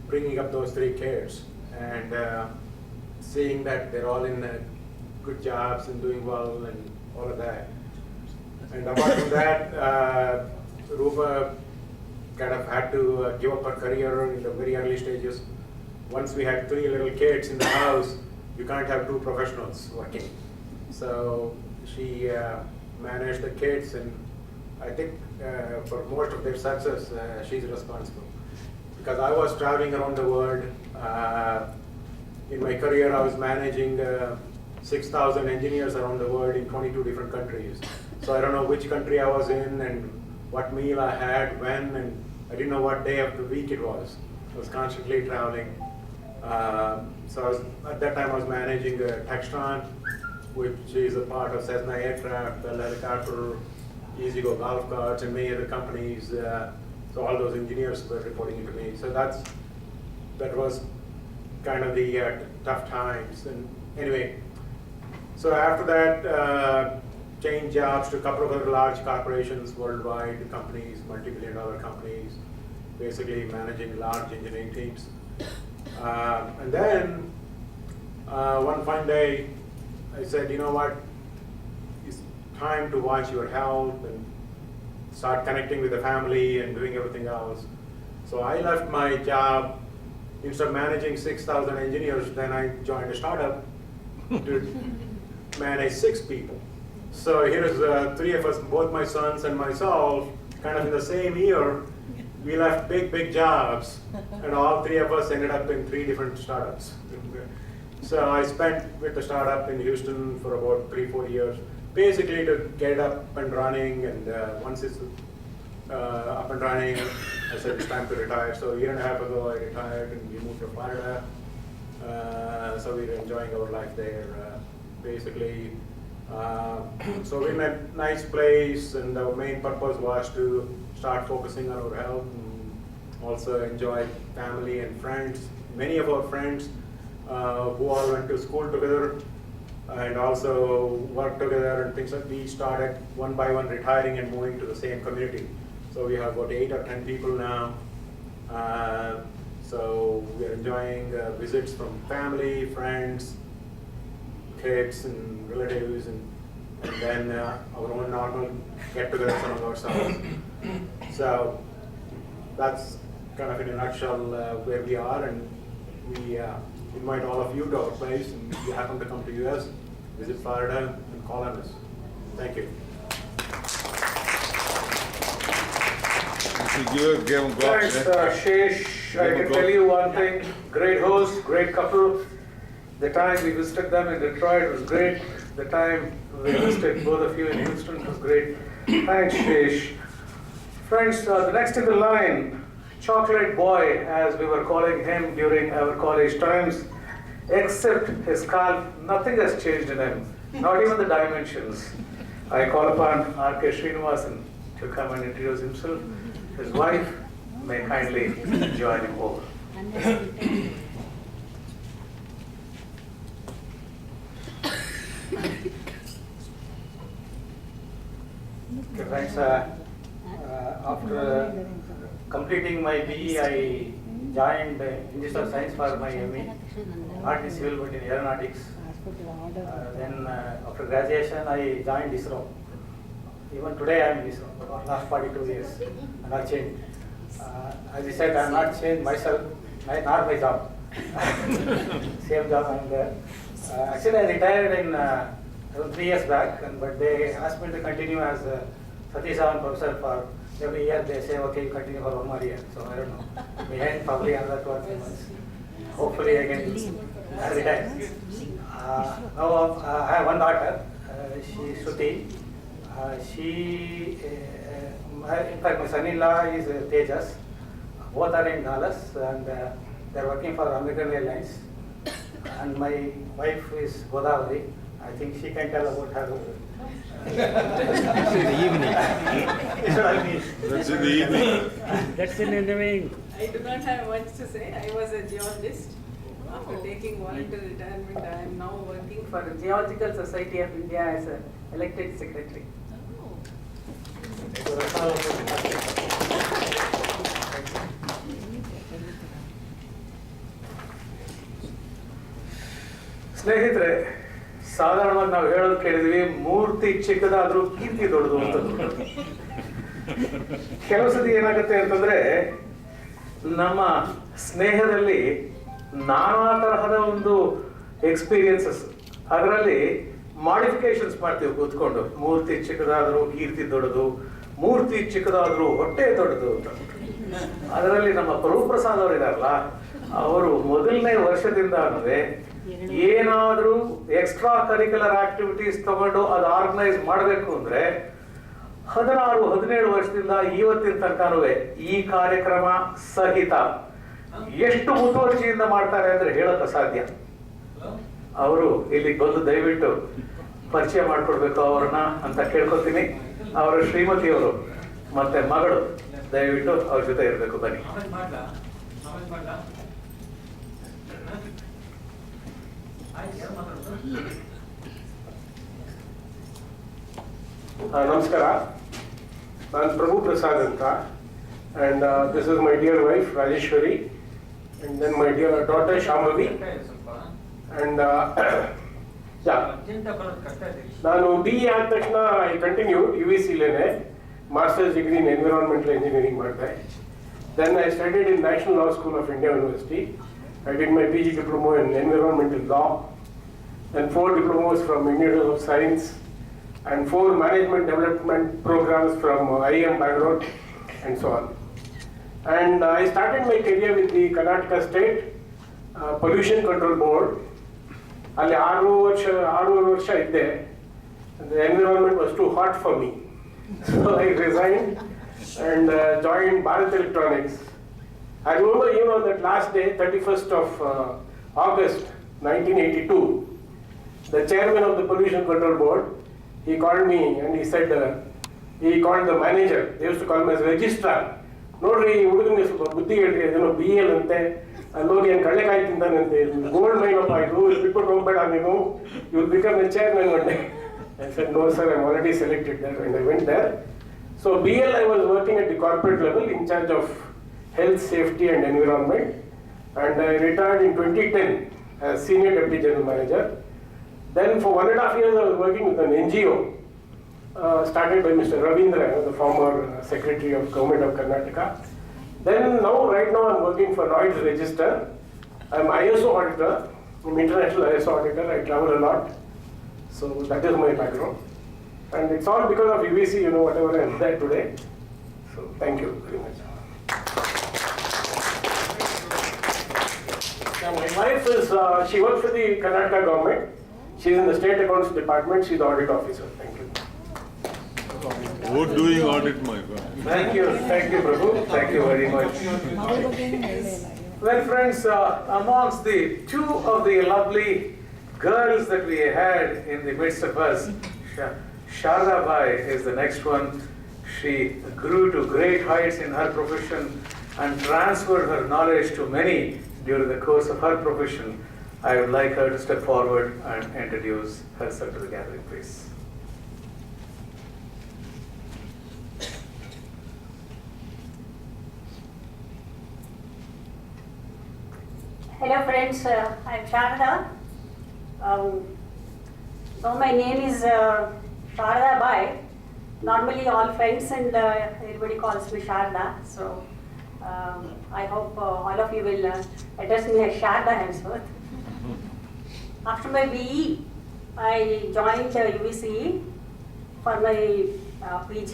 bringing up those 3 kids and seeing that they're all in good jobs and doing well and all of that. And apart from that, Rupa kind of had to give up her career in the very early stages. Once we had 3 little kids in the house, you can't have 2 professionals working. So she managed the kids, and I think for most of their success, she's responsible. Because I was traveling around the world. In my career, I was managing 6,000 engineers around the world in 22 different countries. So I don't know which country I was in and what meal I had, when, and I didn't know what day of the week it was. I was constantly traveling. So at that time I was managing Textron, which is a part of Cessna Aircraft, Bell Helicopter, EasyGo Golf Carts, and many other companies. So all those engineers were reporting to me. So that was kind of the tough times. And anyway, so after that, changed jobs to a couple of other large corporations, worldwide companies, multi-billion-dollar companies, basically managing large engineering teams. And then one fine day, I said, you know what, it's time to watch your health and start connecting with the family and doing everything else. So I left my job. Instead of managing 6,000 engineers, then I joined a startup to manage 6 people. So here's 3 of us, both my sons and myself, kind of in the same year. We left big jobs, and all 3 of us ended up in 3 different startups. So I spent with the startup in Houston for about 3-4 years, basically to get up and running. And once it's up and running, I said it's time to retire. So a year and a half ago, I retired, and we moved to Florida. So we were enjoying our life there, basically. So we're in a nice place, and our main purpose was to start focusing on our health and also enjoy family and friends. Many of our friends who all went to school together and also worked together and things like we started one by one retiring and moving to the same community. So we have about 8 or 10 people now. So we're enjoying visits from family, friends, kids and relatives, and then our own normal get-togethers among ourselves. So that's kind of in a nutshell where we are, and we invite all of you to our place, and if you happen to come to US, visit Florida and call on us. Thank you. Thanks, Shesh. I can tell you one thing, great host, great couple. The time we visited them in Detroit was great. The time we visited both of you in Houston was great. Thanks, Shesh. Friends, the next in the line, Chocolate Boy, as we were calling him during our college times, except his scalp, nothing has changed in him, not even the dimensions. I call upon R.K. Srinivasan to come and introduce himself. His wife may kindly join him over. Okay, thanks. After completing my BE, I joined Institute of Science for my ME, not in civil but in aeronautics. Then after graduation, I joined ISRO. Even today I am in ISRO, last 42 years, and not changed. As I said, I have not changed myself, nor my job. Same job I am there. Actually, I retired in around 3 years back, but they asked me to continue as a Satish Dhawan professor for every year. They say, okay, you continue for 1 more year. So I don't know. Behind probably another 2 or 3 months. Hopefully I can retire. Now I have one daughter. She is Shruti. In fact, my son-in-law is Tejas. Both are in Dallas, and they are working for American Airlines. And my wife is Godavari. I think she can tell about her That's in the evening. That's in the evening. That's in the evening. I do not have much to say. I was a geologist. After taking voluntary retirement, I am now working for the Geological Society of India as an elected secretary. ಸ್ನೇಹಿತರೆ, ಸಾಧಾರಣವಾಗಿ ನಾವು ಹೇಳೋದು ಕೇಳಿದ್ವಿ, ಮೂರ್ತಿ ಚಿಕ್ಕದಾದ್ರೂ ಕೀರ್ತಿ ದೊಡ್ಡದು ಅಂತ. ಕೆಲವು ಸತಿ ಏನಾಗುತ್ತೆ ಅಂತಂದ್ರೆ, ನಮ್ಮ ಸ್ನೇಹದಲ್ಲಿ ನಾನಾ ತರಹದ ಒಂದು ಎಕ್ಸ್ಪೀರಿಯನ್ಸಸ್, ಅದರಲ್ಲಿ ಮಾಡಿಫಿಕೇಶನ್ಸ್ ಮಾಡ್ತೀವಿ ಕೂತ್ಕೊಂಡು. ಮೂರ್ತಿ ಚಿಕ್ಕದಾದ್ರೂ ಕೀರ್ತಿ ದೊಡ್ಡದು, ಮೂರ್ತಿ ಚಿಕ್ಕದಾದ್ರೂ ಹೊಟ್ಟೆ ದೊಡ್ಡದು ಅಂತ. ಅದರಲ್ಲಿ ನಮ್ಮ ಪ್ರಭುಪ್ರಸಾದ್ ಅವರು ಇದಾರಲ್ಲ, ಅವರು ಮೊದಲನೇ ವರ್ಷದಿಂದಾನು ಏನಾದ್ರೂ ಎಕ್ಸ್ಟ್ರಾ ಕರಿಕ್ಯುಲರ್ ಆಕ್ಟಿವಿಟೀಸ್ ತಗೊಂಡು ಅದು ಆರ್ಗನೈಸ್ ಮಾಡಬೇಕು ಅಂದ್ರೆ 16-17 ವರ್ಷದಿಂದ ಇವತ್ತಿನ ತನಕನೂ ಈ ಕಾರ್ಯಕ್ರಮ ಸಹಿತ ಎಷ್ಟು ಮುತುವರ್ಜಿಯಿಂದ ಮಾಡ್ತಾರೆ ಅಂದ್ರೆ ಹೇಳಕ್ ಅಸಾಧ್ಯ. ಅವರು ಇಲ್ಲಿಗೆ ಬಂದು ದಯವಿಟ್ಟು ಪರಿಚಯ ಮಾಡ್ಕೊಡ್ಬೇಕು ಅವ್ರನ್ನ ಅಂತ ಕೇಳ್ಕೊತೀನಿ. ಅವರ ಶ್ರೀಮತಿಯವರು ಮತ್ತೆ ಮಗಳು ದಯವಿಟ್ಟು ಅವ್ರ ಜೊತೆ ಇರಬೇಕು. ಬನ್ನಿ. ನಮಸ್ಕಾರ, ನಾನು ಪ್ರಭು ಪ್ರಸಾದ್ ಅಂತ, and this is my dear wife Rajeshwari, and then my dear daughter Shamavi, and yeah, ನಾನು BE ಆದ ತಕ್ಷಣ I continued UVC ಲೇನೆ masters degree in environmental engineering ಮಾಡಿದೆ. Then I studied in National Law School of India University. I did my PG diploma in environmental law, and 4 diplomas from Indian Institute of Science, and 4 management development programs from IIM Bangalore, and so on. And I started my career with the Karnataka State Pollution Control Board. ಅಲ್ಲಿ 6 ವರ್ಷ ಇದ್ದೆ. The environment was too hot for me, so I resigned and joined Bharat Electronics. I remember even on that last day, 31st of August 1982, the chairman of the Pollution Control Board, he called me and he said, he called the manager, they used to call him as registrar. ನೋಡ್ರಿ, ಹುಡುಗನಿಗೆ ಸ್ವಲ್ಪ ಬುದ್ಧಿ ಹೇಳ್ರಿ, ಅದೇನೋ BL ಅಂತೆ, ಅಲ್ಲಿ ಹೋಗಿ ಏನು ಕಳ್ಳೆಕಾಯಿ ತಿಂತಾನಂತೆ, ಗೋಲ್ಡ್ ಮೈನ್ ಅಪ್ಪ ಇದು, ಬಿಟ್ಬಿಟ್ಟು ಹೋಗ್ಬೇಡ ನೀನು, you will become the chairman one day. I said, no sir, I'm already selected there, and I went there. So BL, I was working at the corporate level in charge of health, safety and environment, and I retired in 2010 as senior deputy general manager. Then for 1.5 years I was working with an NGO started by Mr. Ravindra, the former secretary of government of Karnataka. Then right now I'm working for Lloyd's Register. I'm ISO auditor, I'm international ISO auditor. I travel a lot, so that is my background, and it's all because of UVC, whatever I'm there today. So thank you very much. My wife is, she works for the Karnataka government. She's in the State Accounts Department. She's the audit officer. Thank you. What doing audit, my God? Thank you, Prabhu. Thank you very much. Well, friends, amongst the 2 of the lovely girls that we had in the midst of us, Sharda Bai is the next one. She grew to great heights in her profession and transferred her knowledge to many during the course of her profession. I would like her to step forward and introduce herself to the gathering, please. Hello friends, I'm Sharda. So my name is Sharda Bai. Normally all friends and everybody calls me Sharda. So I hope all of you will address me as Sharda henceforth. After my BE, I joined UVC for my PG.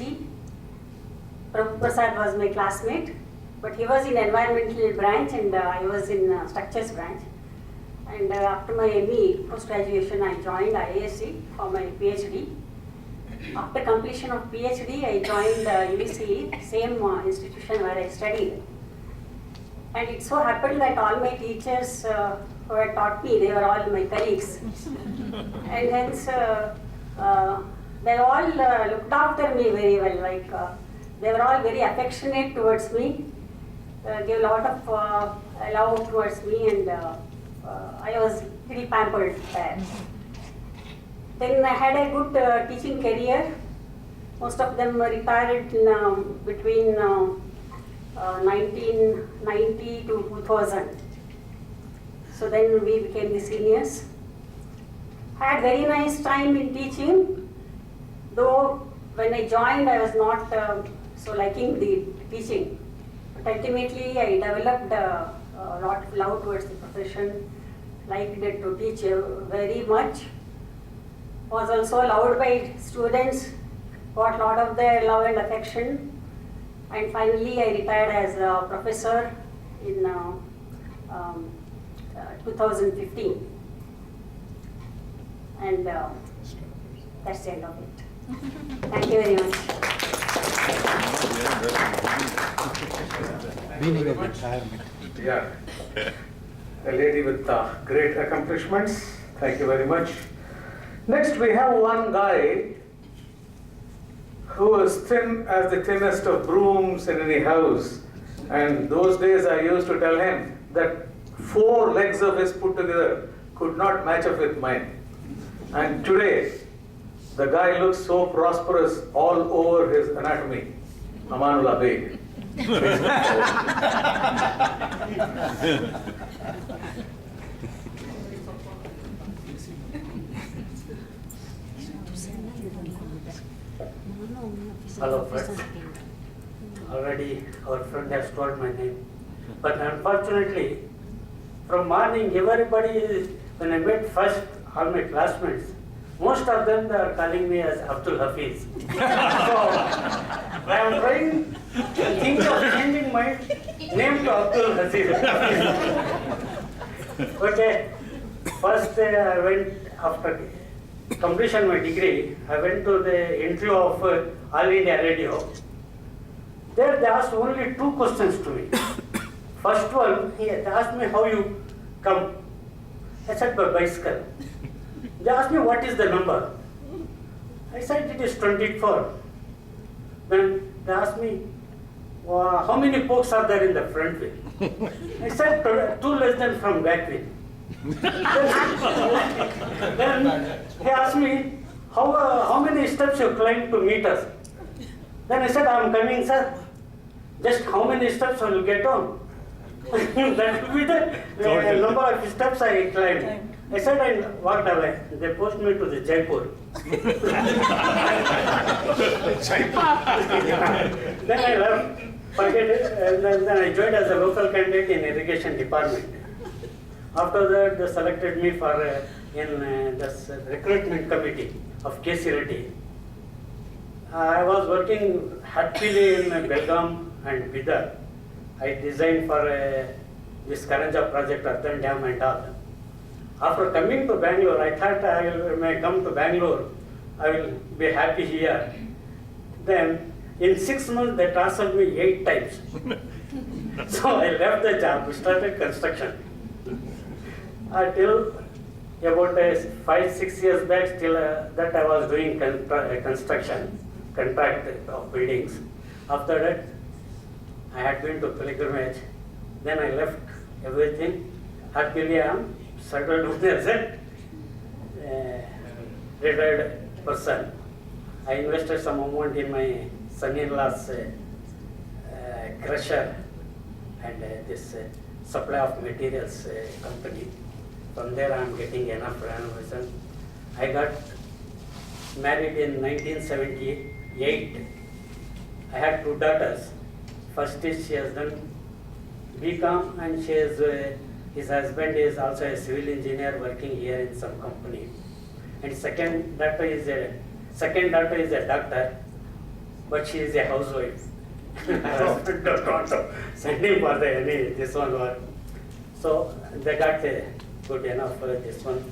Prabhu Prasad was my classmate, but he was in environmental branch and I was in structures branch. And after my ME, post-graduation, I joined IISc for my PhD. After completion of PhD, I joined UVC, same institution where I studied. And it so happened that all my teachers who had taught me, they were all my colleagues. And hence, they all looked after me very well. Like they were all very affectionate towards me, gave a lot of love towards me, and I was pretty pampered there. Then I had a good teaching career. Most of them were retired in, between 1990 to 2000. So then we became the seniors. Had very nice time in teaching, though when I joined I was not so liking the teaching. But ultimately I developed a lot of love towards the profession, liked it to teach very much. Was also loved by students, got a lot of their love and affection. And finally I retired as a professor in 2015. And that's the end of it. Thank you very much. Meaning of retirement. Yeah. A lady with great accomplishments. Thank you very much. Next, we have one guy who was thin as the thinnest of brooms in any house. And those days I used to tell him that 4 legs of his put together could not match up with mine. And today, the guy looks so prosperous all over his anatomy. Amanullah Beg. Hello friends. Already our friend has told my name. But unfortunately, from morning everybody, when I met first all my classmates, most of them they are calling me as Abdul Hafiz. So I am trying to think of changing my name to Abdul Hafiz. Okay, first I went after completion of my degree, I went to the interview of All India Radio. There they asked only 2 questions to me. First one, they asked me how you come. I said by bicycle. They asked me what is the number. I said it is 24. Then they asked me, how many spokes are there in the front wheel? I said 2 less than from back wheel. Then he asked me, how many steps you climbed to meet us? Then I said, I am coming, sir. Just how many steps I will get on? That will be the number of steps I climbed. I said I walked away. They posted me to the Jaipur. Then I left, forget it, and then I joined as a local candidate in irrigation department. After that, they selected me for in this recruitment committee of KC Reddy. I was working happily in Belgaum and Bidar. I designed for this Karanja project, Ardhan Dam and all. After coming to Bangalore, I thought when I come to Bangalore, I will be happy here. Then, in 6 months, they transferred me 8 times. So I left the job, started construction. Till about 5-6 years back, till that I was doing construction, contract of buildings. After that, I had been to pilgrimage. Then I left everything. Happily, I am settled as a retired person. I invested some amount in my son-in-law's crusher and this supply of materials company. From there, I am getting enough renovation. I got married in 1978. I had 2 daughters. First is she has done BCom and she is, his husband is also a civil engineer working here in some company. And second daughter is a doctor, but she is a housewife. Husband don't want to send him for this one work. So they got good enough for this one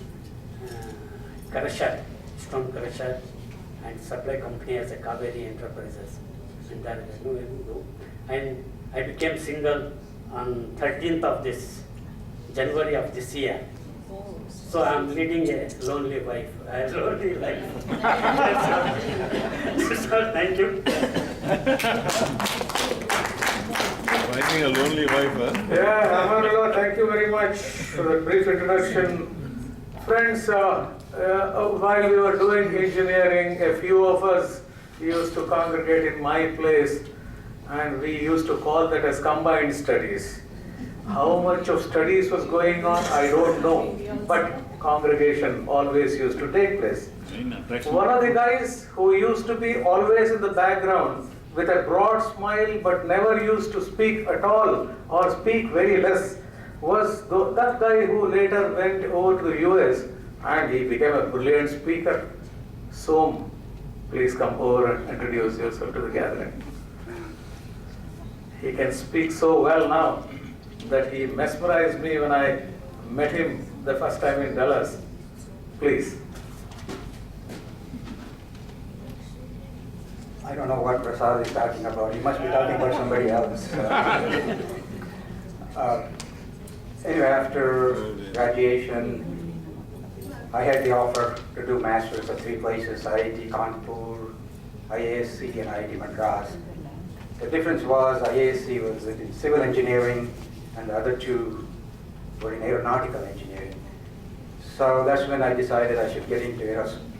crusher, stone crusher, and supply company as a Kaveri Enterprises. And that is no way to do. And I became single on 13th of this January of this year. So I'm leading a lonely life. A lonely life. So thank you. Finding a lonely wife, huh? Yeah, Amanullah, thank you very much for the brief introduction. Friends, while we were doing engineering, a few of us used to congregate in my place, and we used to call that as combined studies. How much of studies was going on, I don't know, but congregation always used to take place. One of the guys who used to be always in the background with a broad smile but never used to speak at all or speak very less was that guy who later went over to the US and he became a brilliant speaker. Som, please come over and introduce yourself to the gathering. He can speak so well now that he mesmerized me when I met him the first time in Dallas. Please. I don't know what Prasad is talking about. He must be talking about somebody else. Anyway, after graduation, I had the offer to do masters at 3 places: IIT Kanpur, IASC, and IIT Madras. The difference was IASC was in civil engineering, and the other 2 were in aeronautical engineering. So that's when I decided I should get into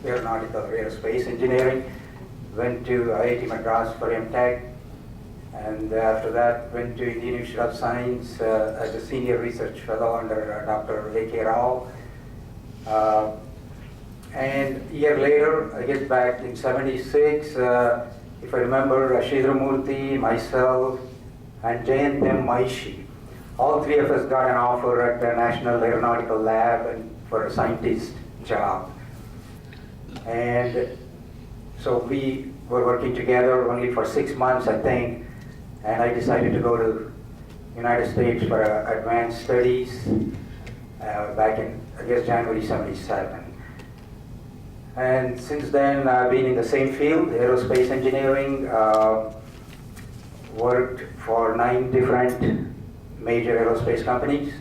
aeronautical or aerospace engineering. Went to IIT Madras for MTech, and after that went to Indian Institute of Science as a senior research fellow under Dr. A.K. Rao. And a year later, I get back in '76, if I remember, Sridhar Murthy, myself, and Jayant M. Maishi. All 3 of us got an offer at the National Aeronautical Lab and for a scientist job. And so we were working together only for 6 months, I think, and I decided to go to United States for advanced studies back in, I guess, January '77. And since then, I've been in the same field, aerospace engineering, worked for 9 different major aerospace companies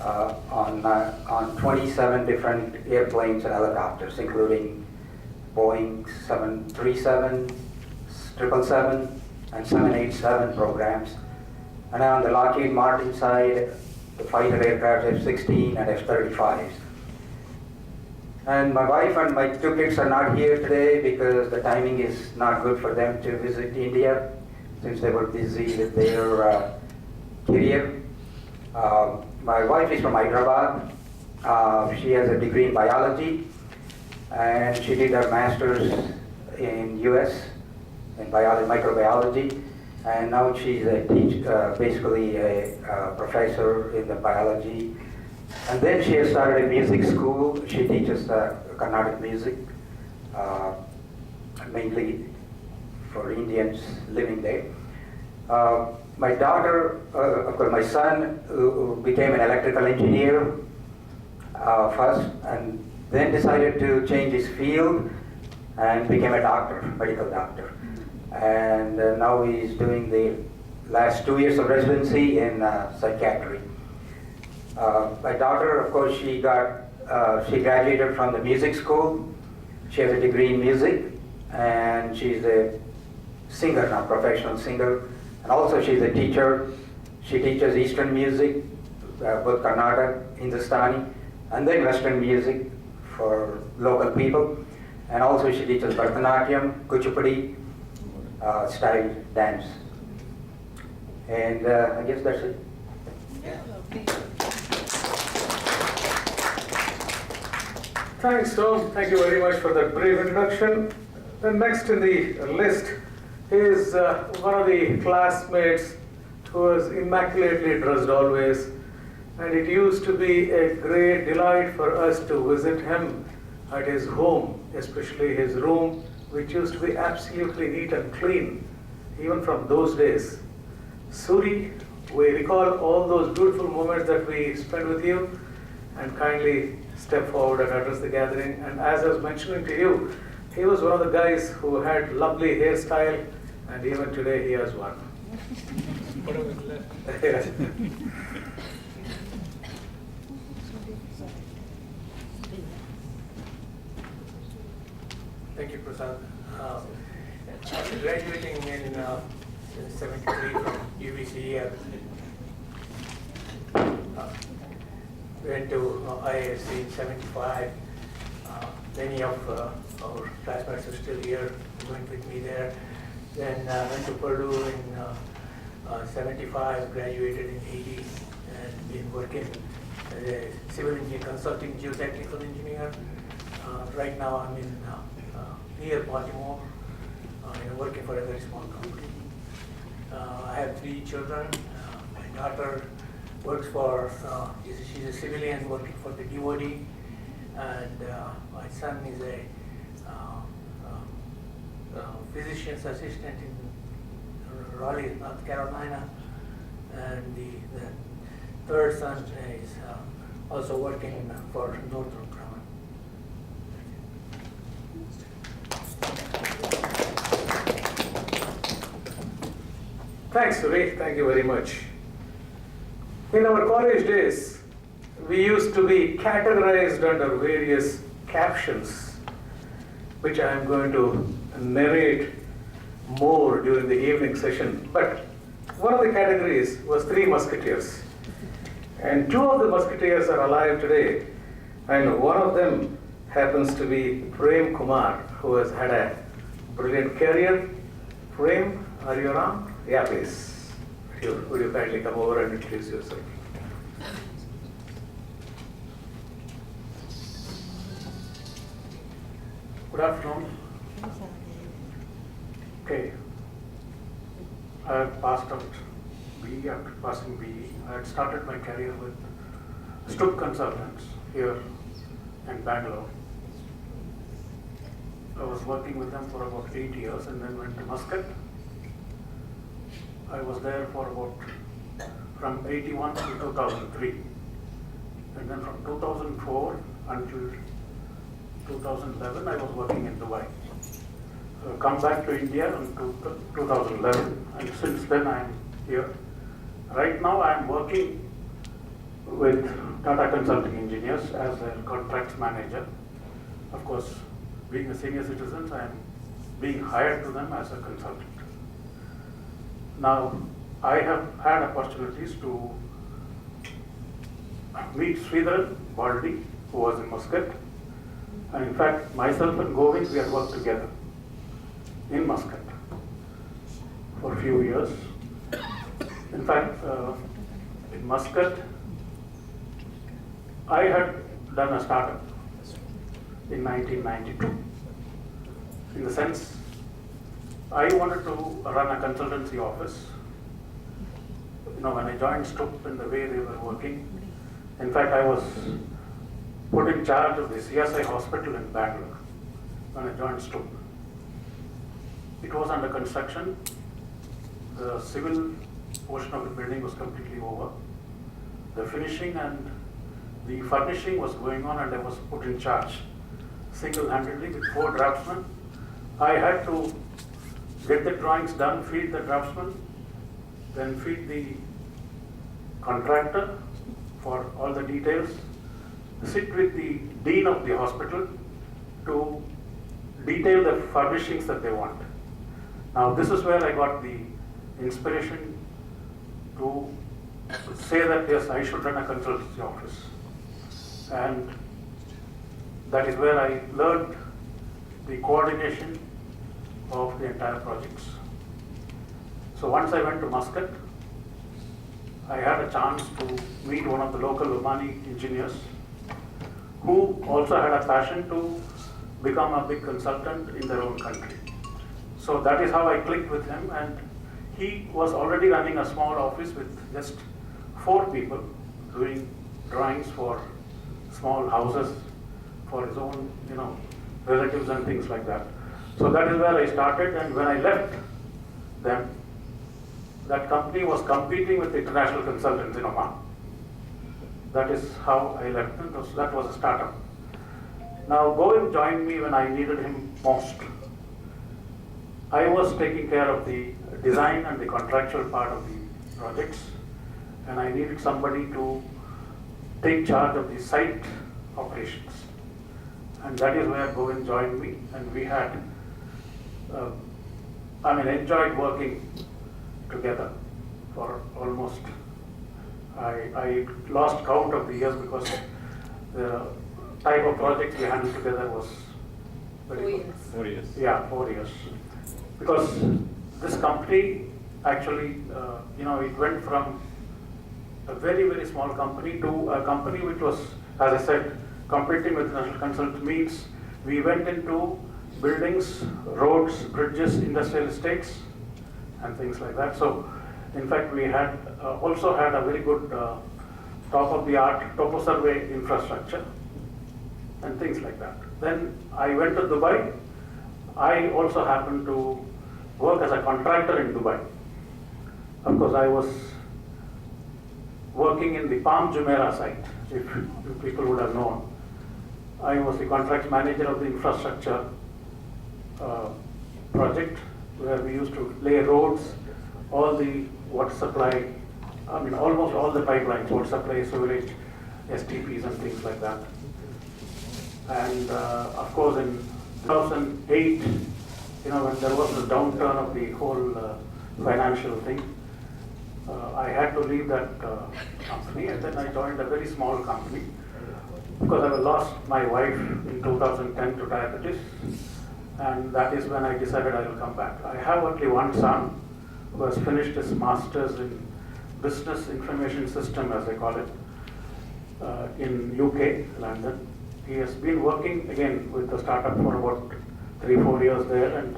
on 27 different airplanes and helicopters, including Boeing 737, 777, and 787 programs. And on the Lockheed Martin side, the fighter aircraft F-16 and F-35s. And my wife and my 2 kids are not here today because the timing is not good for them to visit India since they were busy with their career. My wife is from Hyderabad. She has a degree in biology, and she did her master's in US in microbiology, and now she's basically a professor in the biology. And then she has started a music school. She teaches Carnatic music, mainly for Indians living there. My daughter, of course, my son who became an electrical engineer first, and then decided to change his field and became a doctor, medical doctor. And now he's doing the last 2 years of residency in psychiatry. My daughter, of course, she graduated from the music school. She has a degree in music, and she's a singer now, professional singer. And also she's a teacher. She teaches Eastern music, both Carnatic, Hindustani, and then Western music for local people. And also she teaches Bharatanatyam, Kuchipudi style dance. And I guess that's it. Thanks, Tom. Thank you very much for that brief introduction. The next in the list is one of the classmates who was immaculately dressed always, and it used to be a great delight for us to visit him at his home, especially his room, which used to be absolutely neat and clean, even from those days. Suri, we recall all those beautiful moments that we spent with you, and kindly step forward and address the gathering. And as I was mentioning to you, he was one of the guys who had lovely hairstyle, and even today he has one. Thank you, Prasad. After graduating in 73 from Uvce, went to IISc in 75. Many of our classmates are still here, went with me there. Then went to Purdue in 75, graduated in 80, and been working as a civil engineer, consulting geotechnical engineer. Right now I'm in near Baltimore, working for a very small company. I have 3 children. My daughter works for, she's a civilian working for the DOD, and my son is a physician's assistant in Raleigh, North Carolina, and the third son is also working for Northrop Grumman. Thanks, Suresh. Thank you very much. In our college days, we used to be categorized under various captions, which I am going to narrate more during the evening session. But one of the categories was 3 musketeers. And 2 of the musketeers are alive today. And one of them happens to be Prem Kumar, who has had a brilliant career. Prem, are you around? Yeah, please. Would you kindly come over and introduce yourself? Good afternoon. Okay. I had passed out BE. After passing BE, I had started my career with Stubb Consultants here in Bangalore. I was working with them for about 8 years and then went to Muscat. I was there for about from 81 to 2003. And then from 2004 until 2011, I was working in Dubai. Come back to India in 2011, and since then I am here. Right now I am working with Tata Consulting Engineers as their contracts manager. Of course, being a senior citizen, I am being hired to them as a consultant. Now, I have had opportunities to meet Sridharan Baldi, who was in Muscat. And in fact, myself and Govind, we had worked together in Muscat for a few years. In fact, in Muscat, I had done a startup in 1992. In the sense, I wanted to run a consultancy office. When I joined Stubb in the way they were working, in fact, I was put in charge of the CSI hospital in Bangalore when I joined Stubb. It was under construction. The civil portion of the building was completely over. The finishing and the furnishing was going on, and I was put in charge single-handedly with 4 draftsmen. I had to get the drawings done, feed the draftsman, then feed the contractor for all the details, sit with the dean of the hospital to detail the furnishings that they want. Now this is where I got the inspiration to say that yes, I should run a consultancy office. And that is where I learned the coordination of the entire projects. So once I went to Muscat, I had a chance to meet one of the local Omani engineers who also had a passion to become a big consultant in their own country. So that is how I clicked with him, and he was already running a small office with just 4 people doing drawings for small houses for his own, relatives and things like that. So that is where I started, and when I left them, that company was competing with international consultants in Oman. That is how I left them. That was a startup. Now Govind joined me when I needed him most. I was taking care of the design and the contractual part of the projects, and I needed somebody to take charge of the site operations. And that is where Govind joined me, and we had, enjoyed working together for almost, I lost count of the years because the type of projects we handled together was very good. 4 years. Yeah, 4 years. Because this company actually, it went from a very, very small company to a company which was, as I said, competing with National Consult means we went into buildings, roads, bridges, industrial estates, and things like that. So, in fact, we had also had a very good top-of-the-art topo survey infrastructure and things like that. Then I went to Dubai. I also happened to work as a contractor in Dubai. Of course, I was working in the Palm Jumeirah site, if people would have known. I was the contract manager of the infrastructure project, where we used to lay roads, all the water supply, almost all the pipelines, water supply, sewerage, STPs and things like that. And of course in 2008, when there was the downturn of the whole financial thing, I had to leave that company, and then I joined a very small company because I lost my wife in 2010 to diabetes, and that is when I decided I will come back. I have only one son who has finished his master's in Business Information System, as they call it, in UK, London. He has been working again with the startup for about 3-4 years there, and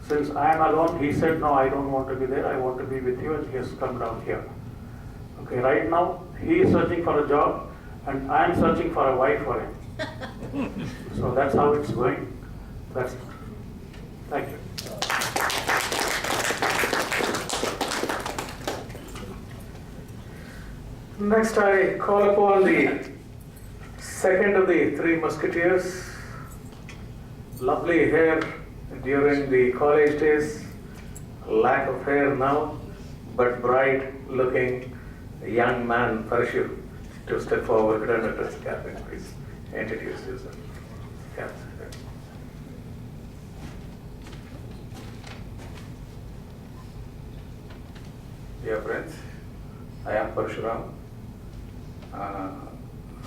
since I am alone, he said, no, I don't want to be there, I want to be with you, and he has come down here. Okay, right now, he is searching for a job, and I am searching for a wife for him. So that's how it's going. That's it. Thank you. Next, I call upon the second of the three musketeers. Lovely hair during the college days, lack of hair now, but bright looking young man, Parashur, to step forward and address the Captain, please. Introduce yourself. Captain. Dear friends, I am Parshuram.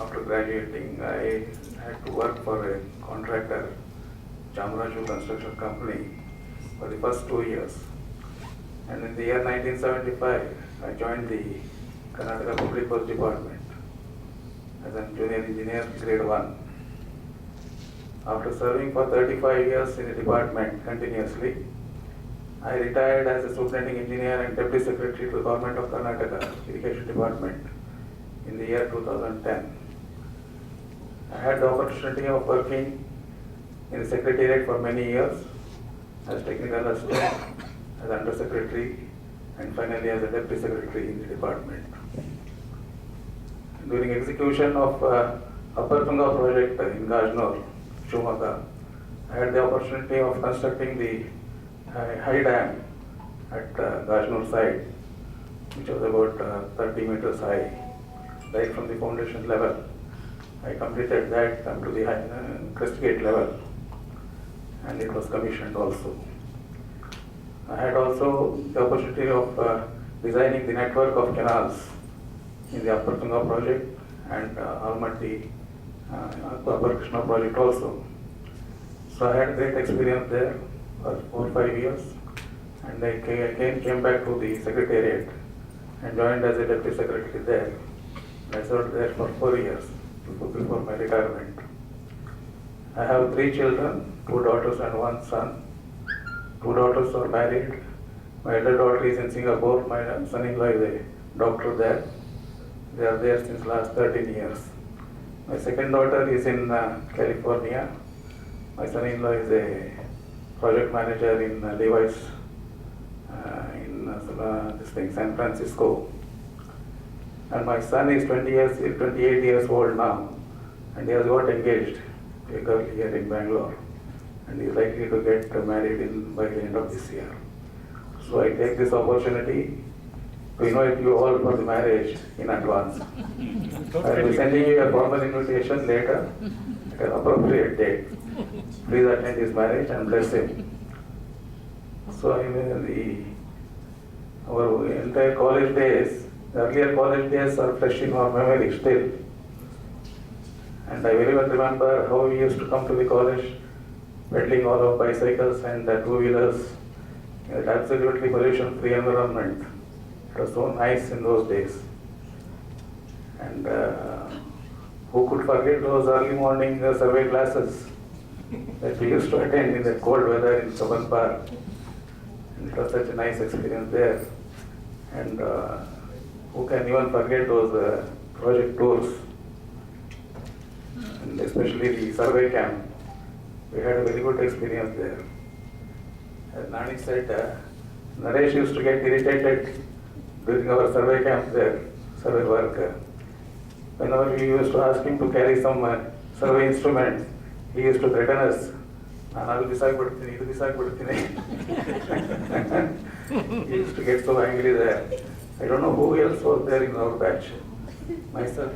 After graduating, I had to work for a contractor, Chamaraju Construction Company, for the first 2 years. And in the year 1975, I joined the Karnataka Public Works Department as a junior engineer, grade 1. After serving for 35 years in the department continuously, I retired as a superintending engineer and deputy secretary to the Government of Karnataka Irrigation Department in the year 2010. I had the opportunity of working in the secretariat for many years as technical assistant, as under secretary, and finally as a deputy secretary in the department. During execution of Upper Tunga project in Gajnor, Shumaga, I had the opportunity of constructing the high dam at Gajnor site, which was about 30 meters high, right from the foundation level. I completed that up to the crest gate level, and it was commissioned also. I had also the opportunity of designing the network of canals in the Upper Tunga project and Almaty Upper Krishna project also. So I had great experience there for 4 or 5 years, and I again came back to the secretariat and joined as a deputy secretary there. I served there for 4 years before my retirement. I have 3 children, 2 daughters and 1 son. 2 daughters are married. My elder daughter is in Singapore. My son-in-law is a doctor there. They are there since last 13 years. My second daughter is in California. My son-in-law is a project manager in Levi's in San Francisco. And my son is 28 years old now, and he has got engaged to a girl here in Bangalore, and he is likely to get married by the end of this year. So I take this opportunity to invite you all for the marriage in advance. I will be sending you a formal invitation later at an appropriate date. Please attend his marriage and bless him. So our entire college days, the earlier college days are fresh in our memory still. And I very well remember how we used to come to the college, pedaling all our bicycles and two-wheelers in an absolutely pollution-free environment. It was so nice in those days. And who could forget those early morning survey classes that we used to attend in the cold weather in Kaban Park. And it was such a nice experience there. And who can even forget those project tours, and especially the survey camp. We had a very good experience there. As Nani said, Naresh used to get irritated during our survey camp there, survey work. Whenever we used to ask him to carry some survey instruments, he used to threaten us. He used to get so angry there. I don't know who else was there in our batch. Myself,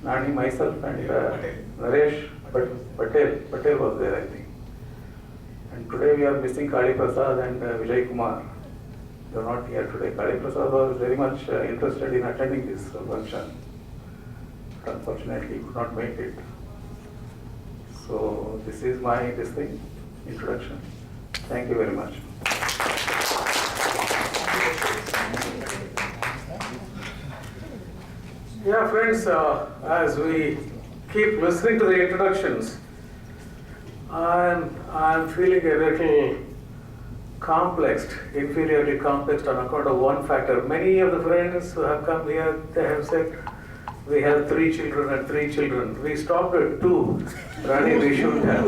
Nani, myself, and Naresh, but Patel was there, I think. And today we are missing Kali Prasad and Vijay Kumar. They are not here today. Kali Prasad was very much interested in attending this function, but unfortunately he could not make it. So this is my introduction. Thank you very much. Yeah, friends, as we keep listening to the introductions, I'm feeling a little inferiority complexed on account of one factor. Many of the friends who have come here, they have said, we have 3 children and 3 children. We stopped at 2. Rani, we should have.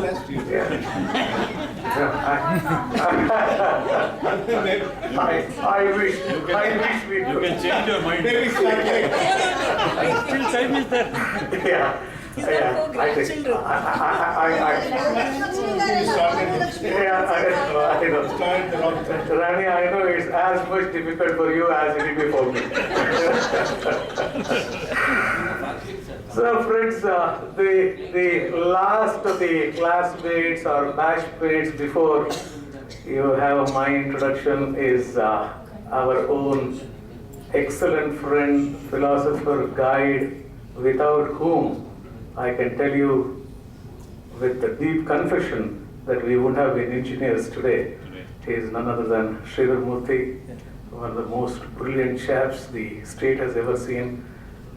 I wish we could. You can change your mind. Still time is there. Yeah. Yeah, I think. Rani, I know it's as much difficult for you as it will be for me. So friends, the last of the classmates or batchmates before you have my introduction is our own excellent friend, philosopher, guide, without whom I can tell you with a deep confession that we would have been engineers today. He is none other than Sridhar Murthy, one of the most brilliant chaps the state has ever seen.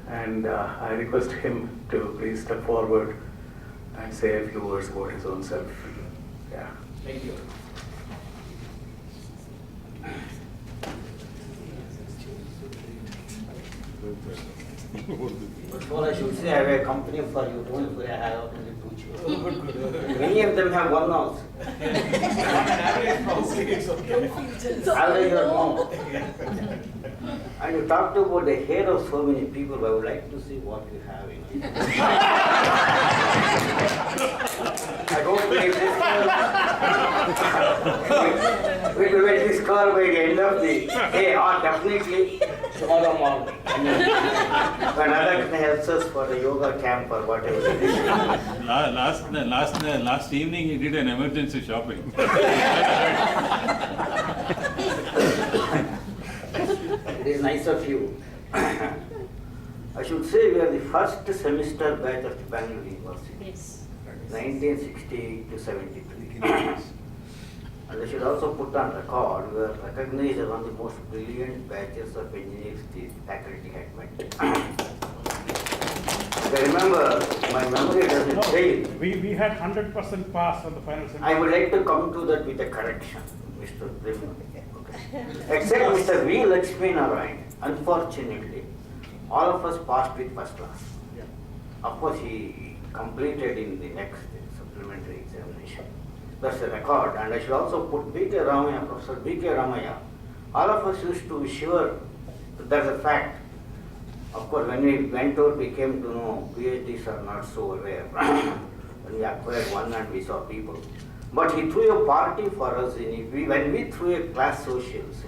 And I request him to please step forward and say a few words about his own self. Yeah. Thank you. First of all, I should say I have a company for you. Don't worry, I have only 2 children. Many of them have one also. I'll your mom. And you talked about the hair of so many people. I would like to see what you have in it. I don't believe this. We will discover by the end of the day, or definitely tomorrow morning. When Adak helps us for the yoga camp or whatever it is. Last evening he did an emergency shopping. It is nice of you. I should say we are the first semester batch of the Bangalore University. Yes. 1960 to 73. And I should also put on record, we are recognized as one of the most brilliant batches of engineers the faculty had met. I remember, my memory doesn't fail. We had 100% pass on the final semester. I would like to come to that with a correction, Mr. Brim. Okay. Except Mr. V. Lakshmi Narayan, unfortunately, all of us passed with first class. Yeah. Of course, he completed in the next supplementary examination. That's a record. And I should also put B.K. Ramaya, Professor B.K. Ramaya. All of us used to be sure that that's a fact. Of course, when we went out, we came to know PhDs are not so aware. When we acquired one and we saw people. But he threw a party for us when we threw a class socials,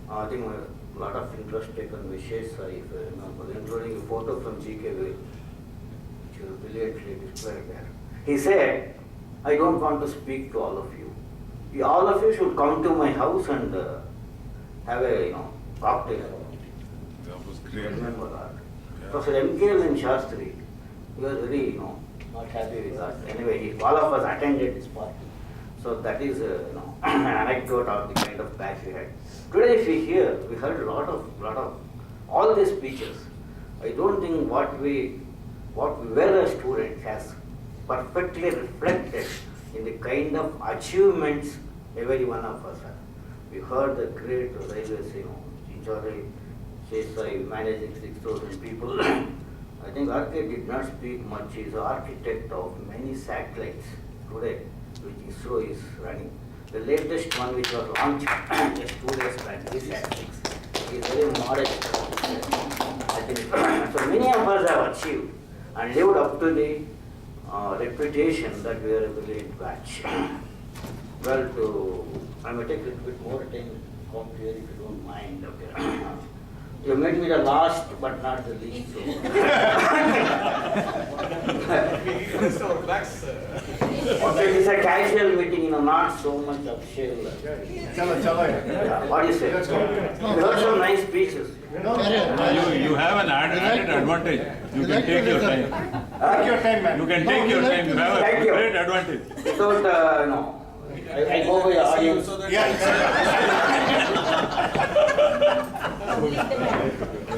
I think a lot of interest taken with Shesha, if I remember, including a photo from GK Will, which was brilliantly displayed there. He said, I don't want to speak to all of you. All of you should come to my house and have a cocktail. That was great. I remember that. Professor M.K. Shastri, he was very, not happy with that. Anyway, all of us attended this party. So that is, an anecdote of the kind of batch we had. Today, if we heard a lot of all these speeches. I don't think what we were as students has perfectly reflected in the kind of achievements every one of us have. We heard the great railways, Chinchori, Shesai managing 6,000 people. I think RK did not speak much. He is the architect of many satellites today, which ISRO is running. The latest one which was launched just 2 days back, Uvce, is very modest. I think so many of us have achieved and lived up to the reputation that we are a brilliant batch. Well, I may take a little bit more time to come here if you don't mind. Okay. You made me the last but not the least. So. Okay, it's a casual meeting, not so much official. What do you say? You heard some nice speeches. You have an added advantage. You can take your time. Take your time, man. You can take your time. You have a great advantage. Without, I go by the audience.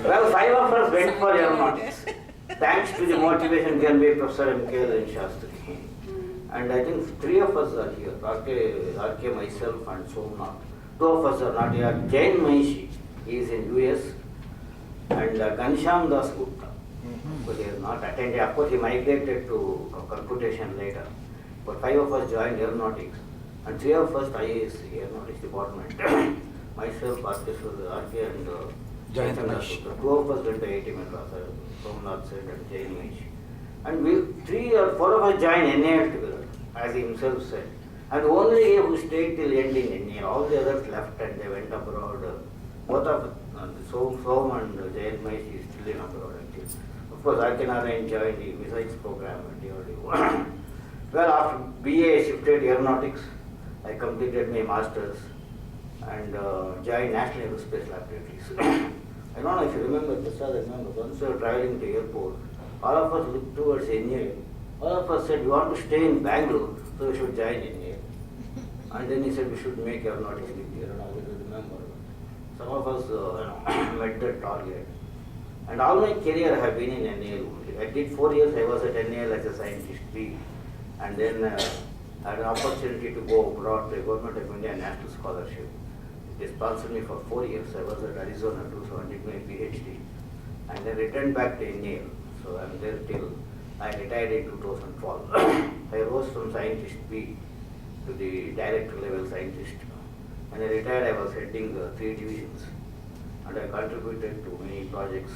Well, 5 of us went for aeronautics. Thanks to the motivation given by Professor M.K. Shastri. And I think 3 of us are here. RK, myself and Somnath. 2 of us are not here. Jain Mahishi, he is in US. And Ghanshyam Das Gupta. So he has not attended. Of course, he migrated to computation later. But 5 of us joined aeronautics. And 3 of us IAS, aeronautics department. Myself, RK and Jain Mahishi. 2 of us went to IIT Madras, Somnath said, and Jain Mahishi. And we 3 or 4 of us joined NAL together, as he himself said. And only he who stayed till end in NAL. All the others left and they went abroad. Both of Som and Jain Mahishi is still in abroad actually. Of course, RK Narayan joined the missiles program at DRDO. Well, after BA I shifted aeronautics. I completed my masters and joined National Aerospace Laboratories. I don't know if you remember, Prasad, I remember once we were traveling to airport, all of us looked towards NAL. All of us said, we want to stay in Bangalore, so we should join NAL. And then he said, we should make aeronautics big here, and I will remember. Some of us met that target. And all my career I have been in NAL only. I did 4 years, I was at NAL as a scientist B. And then I had an opportunity to go abroad to the Government of India National Scholarship. They sponsored me for 4 years. I was at Arizona too, so I did my PhD. And then returned back to NAL. So I'm there till I retired in 2012. I rose from scientist B to the director level scientist. When I retired, I was heading 3 divisions. And I contributed to many projects.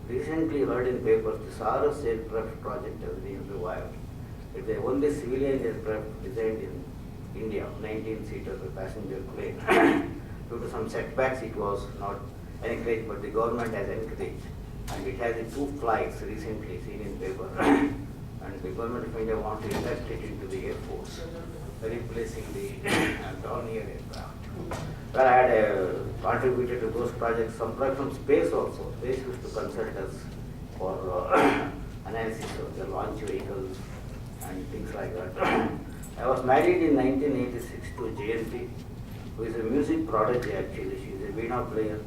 Recently heard in papers, the Saras aircraft project has been revived. It's the only civilian aircraft designed in India, 19-seater passenger plane. Due to some setbacks, it was not encouraged, but the government has encouraged. And it has 2 flights recently seen in paper. And the government of India wants to invest it into the Air Force, replacing the down-air aircraft. Well, I had contributed to those projects, some projects from space also. Space used to consult us for analysis of the launch vehicles and things like that. I was married in 1986 to Jayanti, who is a music prodigy actually. She is a Veena player.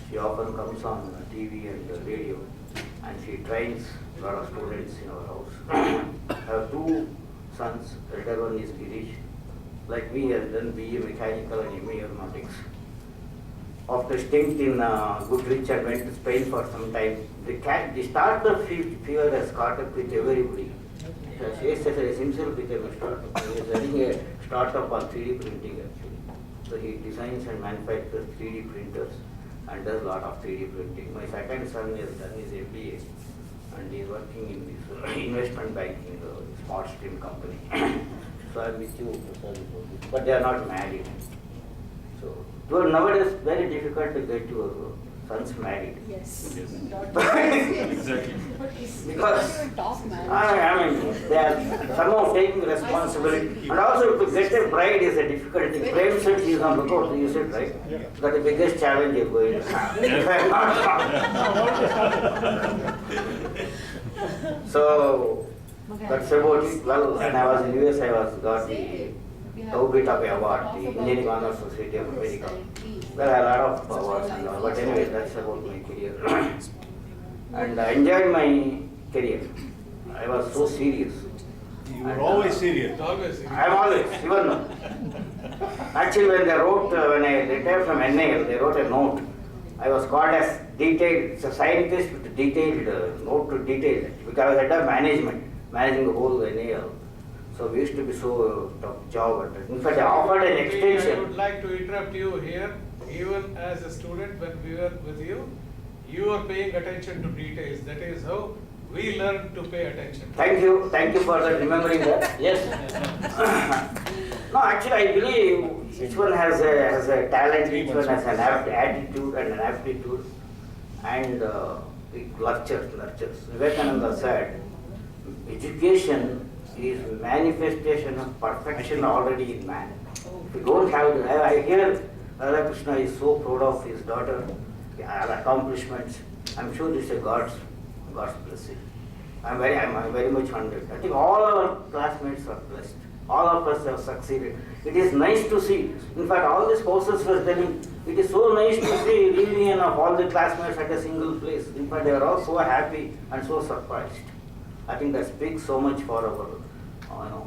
She often comes on TV and radio, and she trains a lot of students in our house. I have 2 sons. The elder one is Girish. Like me, has done BA Mechanical and MA Aeronautics. After stint in Goodrich, I went to Spain for some time. The startup fever has caught up with everybody. Shesha himself became a startup. He is running a startup on 3D printing actually. So he designs and manufactures 3D printers and does a lot of 3D printing. My second son has done his MBA and he is working in this investment banking, smart stream company. So I'm with you, but they are not married. So It was nowadays very difficult to get your sons married. Yes. Exactly. Because I mean, they are somehow taking responsibility. And also to get a bride is a difficult thing. Prem said he is on lookout, you said, right? That's the biggest challenge you're going to have. If I'm not wrong. So that's about it. Well, when I was in US, I got the Uvce award, the Engineering Honor Society of America. Well, I had a lot of awards and all, but anyway, that's about my career. And I enjoyed my career. I was so serious. You were always serious. I'm always, even now. Actually, when they wrote, when I retired from NAL, they wrote a note. I was called as detailed, it's a scientist with detailed, note to detail, because I was head of management, managing the whole NAL. So we used to be so tough job. In fact, I offered an extension. I would like to interrupt you here. Even as a student, when we were with you, you were paying attention to details. That is how we learned to pay attention. Thank you for that, remembering that. Yes. No, actually, I believe each one has a talent, each one has an attitude and an aptitude, and it nurtures. Vivekananda said, education is manifestation of perfection already in man. If you don't have it, I hear Radha Krishna is so proud of his daughter, her accomplishments. I'm sure this is God's blessing. I'm very much honored. I think all our classmates are blessed. All of us have succeeded. It is nice to see. In fact, all these courses were telling, it is so nice to see reunion of all the classmates at a single place. In fact, they are all so happy and so surprised. I think that speaks so much for our,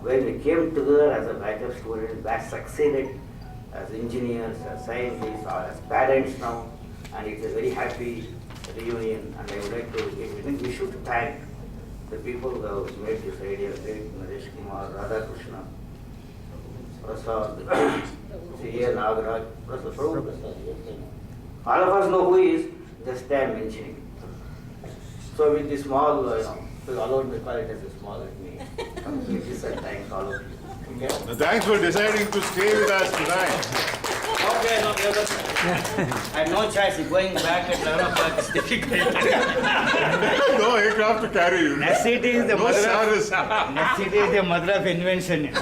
when we came together as a batch of students, that succeeded as engineers, as scientists, or as parents now, and it's a very happy reunion. And I would like to, we should thank the people who have made this idea great, Naresh Kumar, Radha Krishna, Prasad, C.A. Nagaraj, Prasad, all of us know who he is, just I am mentioning. So with this small, so allowed me to call it as a small with me. This and thanks all of you. Okay. Thanks for deciding to stay with us tonight. Okay, no, I have no choice. Going back at 11 o'clock is difficult. No aircraft to carry you. Necessity is the mother of invention.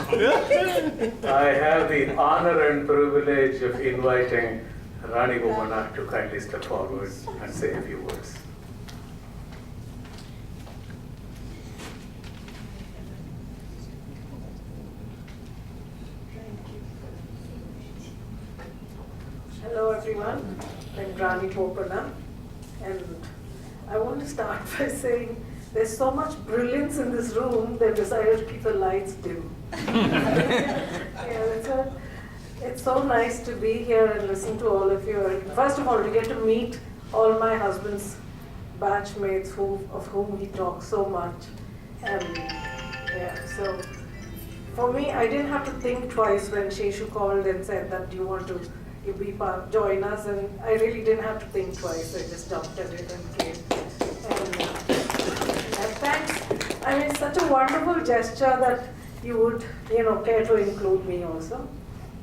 I have the honor and privilege of inviting Rani Bomana to kindly step forward and say a few words. Hello everyone, I'm Rani Bomana, and I want to start by saying there's so much brilliance in this room, they've decided to keep the lights dim. It's so nice to be here and listen to all of you. First of all, to get to meet all my husband's batchmates of whom he talks so much. So for me, I didn't have to think twice when Sheshu called and said that you want to join us, and I really didn't have to think twice. I just jumped at it and came. And thanks. I mean, it's such a wonderful gesture that you would, care to include me also.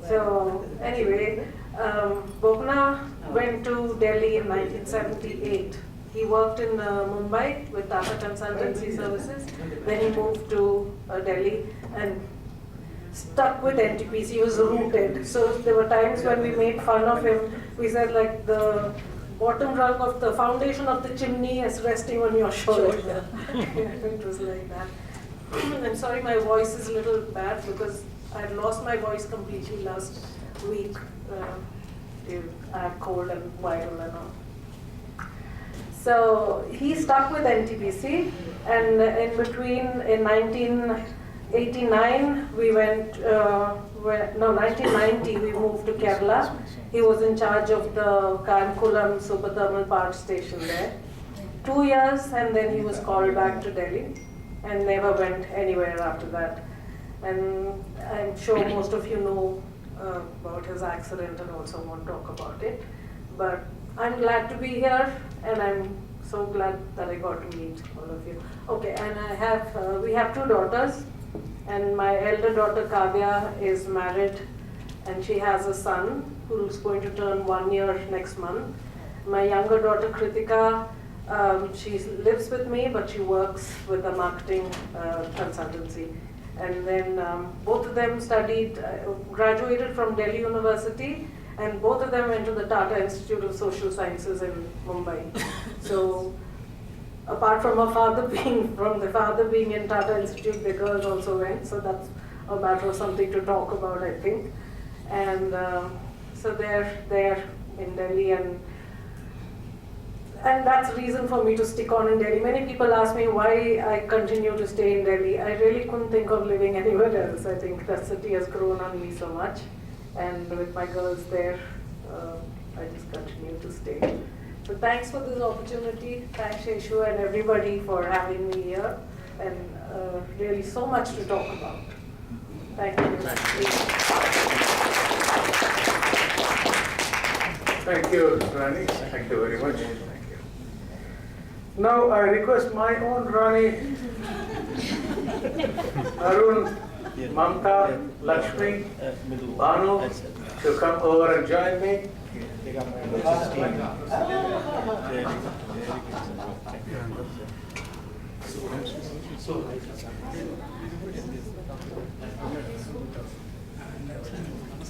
So anyway, Bomana went to Delhi in 1978. He worked in Mumbai with Tata Consultancy Services. Then he moved to Delhi and stuck with NTPC. He was rooted. So there were times when we made fun of him. We said like the bottom rung of the foundation of the chimney is resting on your shoulder. It was like that. I'm sorry my voice is a little bad because I had lost my voice completely last week. I had cold and viral and all. So he stuck with NTPC, and in between, in 1989, we went, 1990, we moved to Kerala. He was in charge of the Kankulam Super Thermal Power Station there. 2 years, and then he was called back to Delhi and never went anywhere after that. And I'm sure most of you know about his accident and also won't talk about it. But I'm glad to be here, and I'm so glad that I got to meet all of you. Okay, and we have 2 daughters, and my elder daughter Kavya is married and she has a son who's going to turn 1 year next month. My younger daughter Kritika, she lives with me, but she works with a marketing consultancy. And then both of them graduated from Delhi University, and both of them went to the Tata Institute of Social Sciences in Mumbai. So apart from the father being in Tata Institute, the girls also went. So that's a matter of something to talk about, I think. And so they're there in Delhi, and that's the reason for me to stick on in Delhi. Many people ask me why I continue to stay in Delhi. I really couldn't think of living anywhere else. I think that city has grown on me so much. And with my girls there, I just continue to stay. So thanks for this opportunity. Thanks, Yeshu, and everybody for having me here. And really so much to talk about. Thank you. Thank you, Rani. Thank you very much. Now I request my own Rani, Arun, Mamta, Lakshmi, Banu to come over and join me.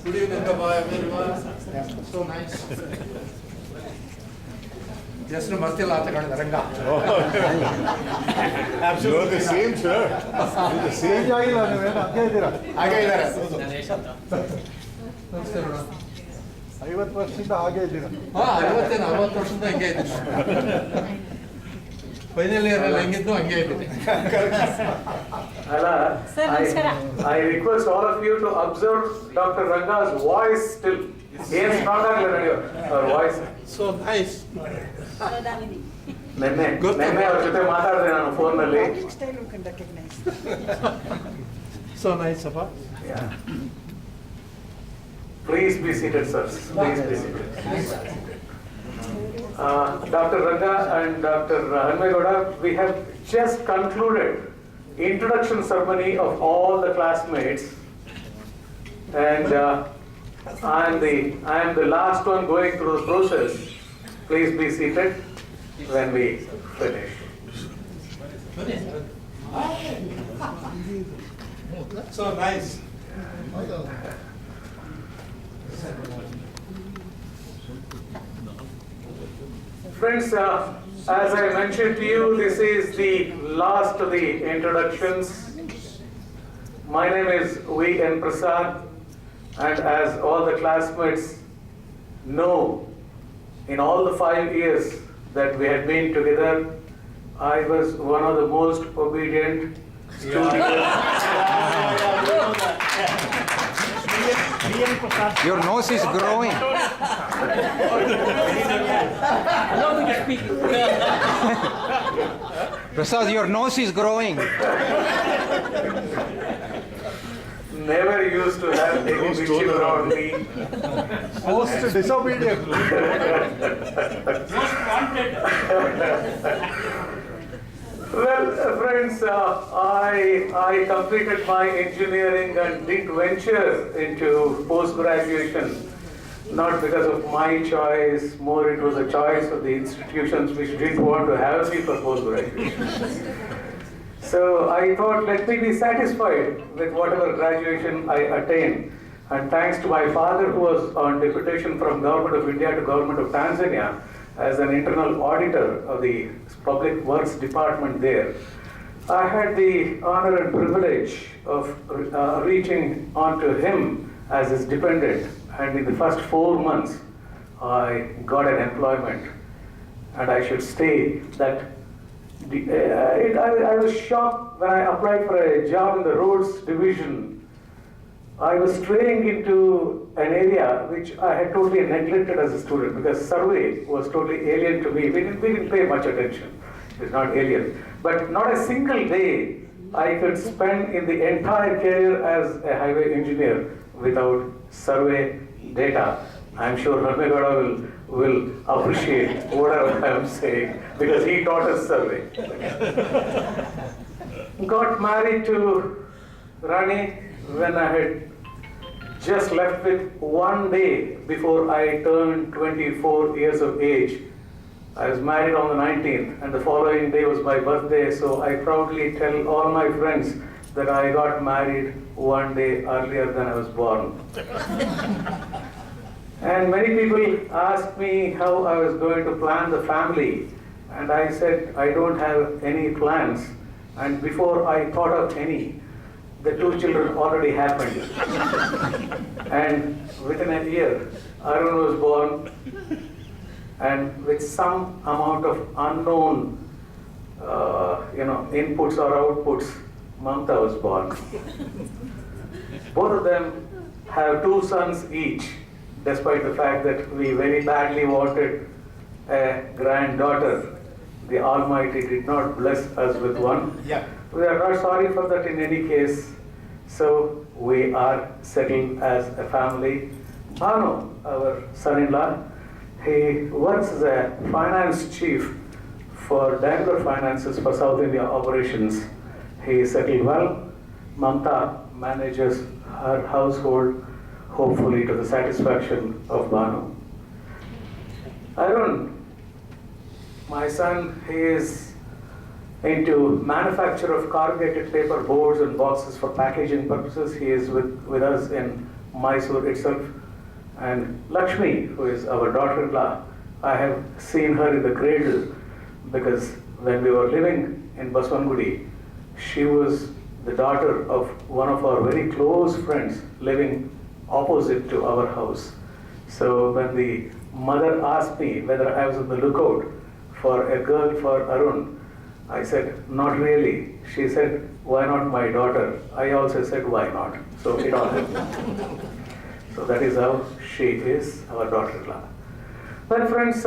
Good evening, everyone. So nice. Just no Martil Ranga. You're the same, sir. You're the same. ಐವತ್ತು ವರ್ಷದಿಂದ ಹಾಗೆ ಇದ್ದೀರಾ? 50 ವರ್ಷದಿಂದ ಹಂಗೆ ಇದ್ದೀನಿ. Final year ಅಲ್ಲಿ ಹೆಂಗಿದ್ದು ಹಂಗೆ ಇದ್ದೀನಿ. I request all of you to observe Dr. Ranga's voice still. He is not her voice. So nice. ನೆನ್ನೆ ಅವ್ರ ಜೊತೆ ಮಾತಾಡಿದೆ ನಾನು ಫೋನ್ನಲ್ಲಿ. So nice, Appa. Yeah. Please be seated, sir. Please be seated. Dr. Ranga and Dr. Hanmegoda, we have just concluded introduction ceremony of all the classmates, and I am the last one going through the process. Please be seated when we finish. So nice. Friends, as I mentioned to you, this is the last of the introductions. My name is V.N. Prasad, and as all the classmates know, in all the 5 years that we had been together, I was one of the most obedient students. Your nose is growing. Prasad, your nose is growing. Never used to have any mischief around me. Most disobedient. Most wanted. Well, friends, I completed my engineering and did venture into post-graduation, not because of my choice, more it was a choice of the institutions which didn't want to have me for post-graduation. So I thought, let me be satisfied with whatever graduation I attained. And thanks to my father, who was on deputation from Government of India to Government of Tanzania as an internal auditor of the Public Works Department there, I had the honor and privilege of reaching onto him as his dependent. And in the first 4 months, I got an employment. And I should state that I was shocked when I applied for a job in the roads division. I was straying into an area which I had totally neglected as a student because survey was totally alien to me. We didn't pay much attention. It's not alien. But not a single day I could spend in the entire career as a highway engineer without survey data. I'm sure Hanmegoda will appreciate whatever I'm saying because he taught us survey. Got married to Rani when I had just left with 1 day before I turned 24 years of age. I was married on the 19th and the following day was my birthday, so I proudly tell all my friends that I got married 1 day earlier than I was born. And many people asked me how I was going to plan the family, and I said I don't have any plans, and before I thought of any, the 2 children already happened. And within a year, Arun was born, and with some amount of unknown inputs or outputs, Mamta was born. Both of them have 2 sons each, despite the fact that we very badly wanted a granddaughter. The Almighty did not bless us with one. Yeah. We are not sorry for that in any case. So we are settled as a family. Bhanu, our son-in-law, he works as a finance chief for Daimler Finances for South India operations. He is settled well. Mamta manages her household, hopefully to the satisfaction of Bhanu. Arun, my son, he is into manufacture of corrugated paper boards and boxes for packaging purposes. He is with us in Mysore itself. And Lakshmi, who is our daughter-in-law, I have seen her in the cradle because when we were living in Baswangudi, she was the daughter of one of our very close friends living opposite to our house. So when the mother asked me whether I was on the lookout for a girl for Arun, I said, not really. She said, why not my daughter? I also said, why not? So it all happened. So that is how she is, our daughter-in-law. Well, friends,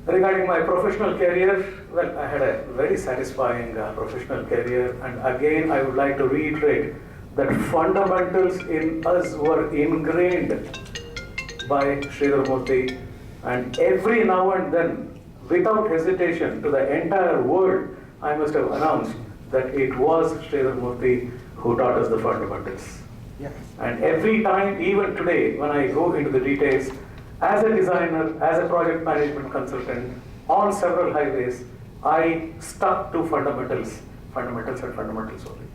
regarding my professional career, well, I had a very satisfying professional career. And again, I would like to reiterate that fundamentals in us were ingrained by Sridhar Murthy. And every now and then, without hesitation to the entire world, I must have announced that it was Sridhar Murthy who taught us the fundamentals. Yeah. And every time, even today, when I go into the details, as a designer, as a project management consultant, on several highways, I stuck to fundamentals and fundamentals only.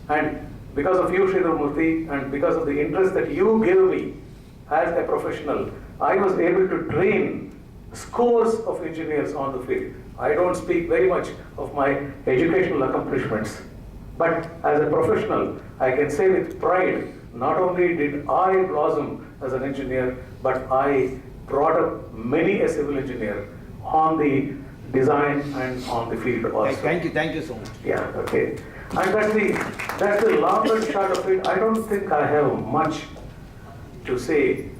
And because of you, Sridhar Murthy, and because of the interest that you gave me as a professional, I was able to train scores of engineers on the field. I don't speak very much of my educational accomplishments, but as a professional, I can say with pride, not only did I blossom as an engineer, but I brought up many a civil engineer on the design and on the field also. Thank you so much. Yeah, okay. And that's the long and short of it. I don't think I have much to say.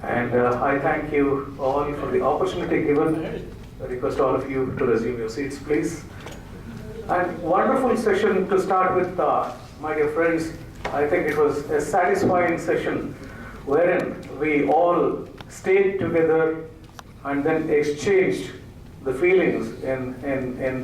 And I thank you all for the opportunity given. I request all of you to resume your seats, please. And wonderful session to start with, my dear friends. I think it was a satisfying session wherein we all stayed together and then exchanged the feelings in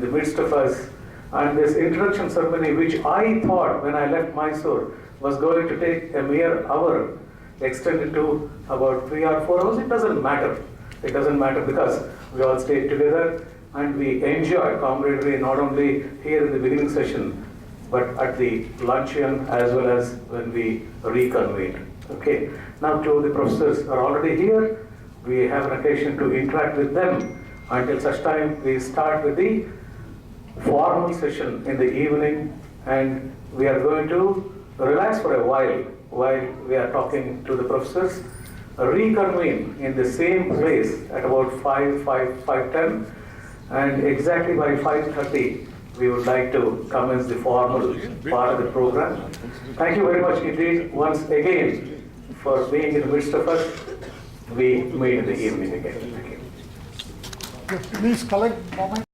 the midst of us. And this introduction ceremony, which I thought when I left Mysore was going to take a mere hour, extended to about 3 or 4 hours. It doesn't matter. It doesn't matter because we all stayed together and we enjoyed camaraderie not only here in the beginning session, but at the luncheon as well as when we reconvened. Okay. Now, two of the professors are already here. We have an occasion to interact with them. Until such time, we start with the formal session in the evening, and we are going to relax for a while we are talking to the professors, reconvene in the same place at about 5:10, and exactly by 5:30 we would like to commence the formal part of the program. Thank you very much indeed once again for being in the midst of us. We meet in the evening again. Thank you. Please collect moment.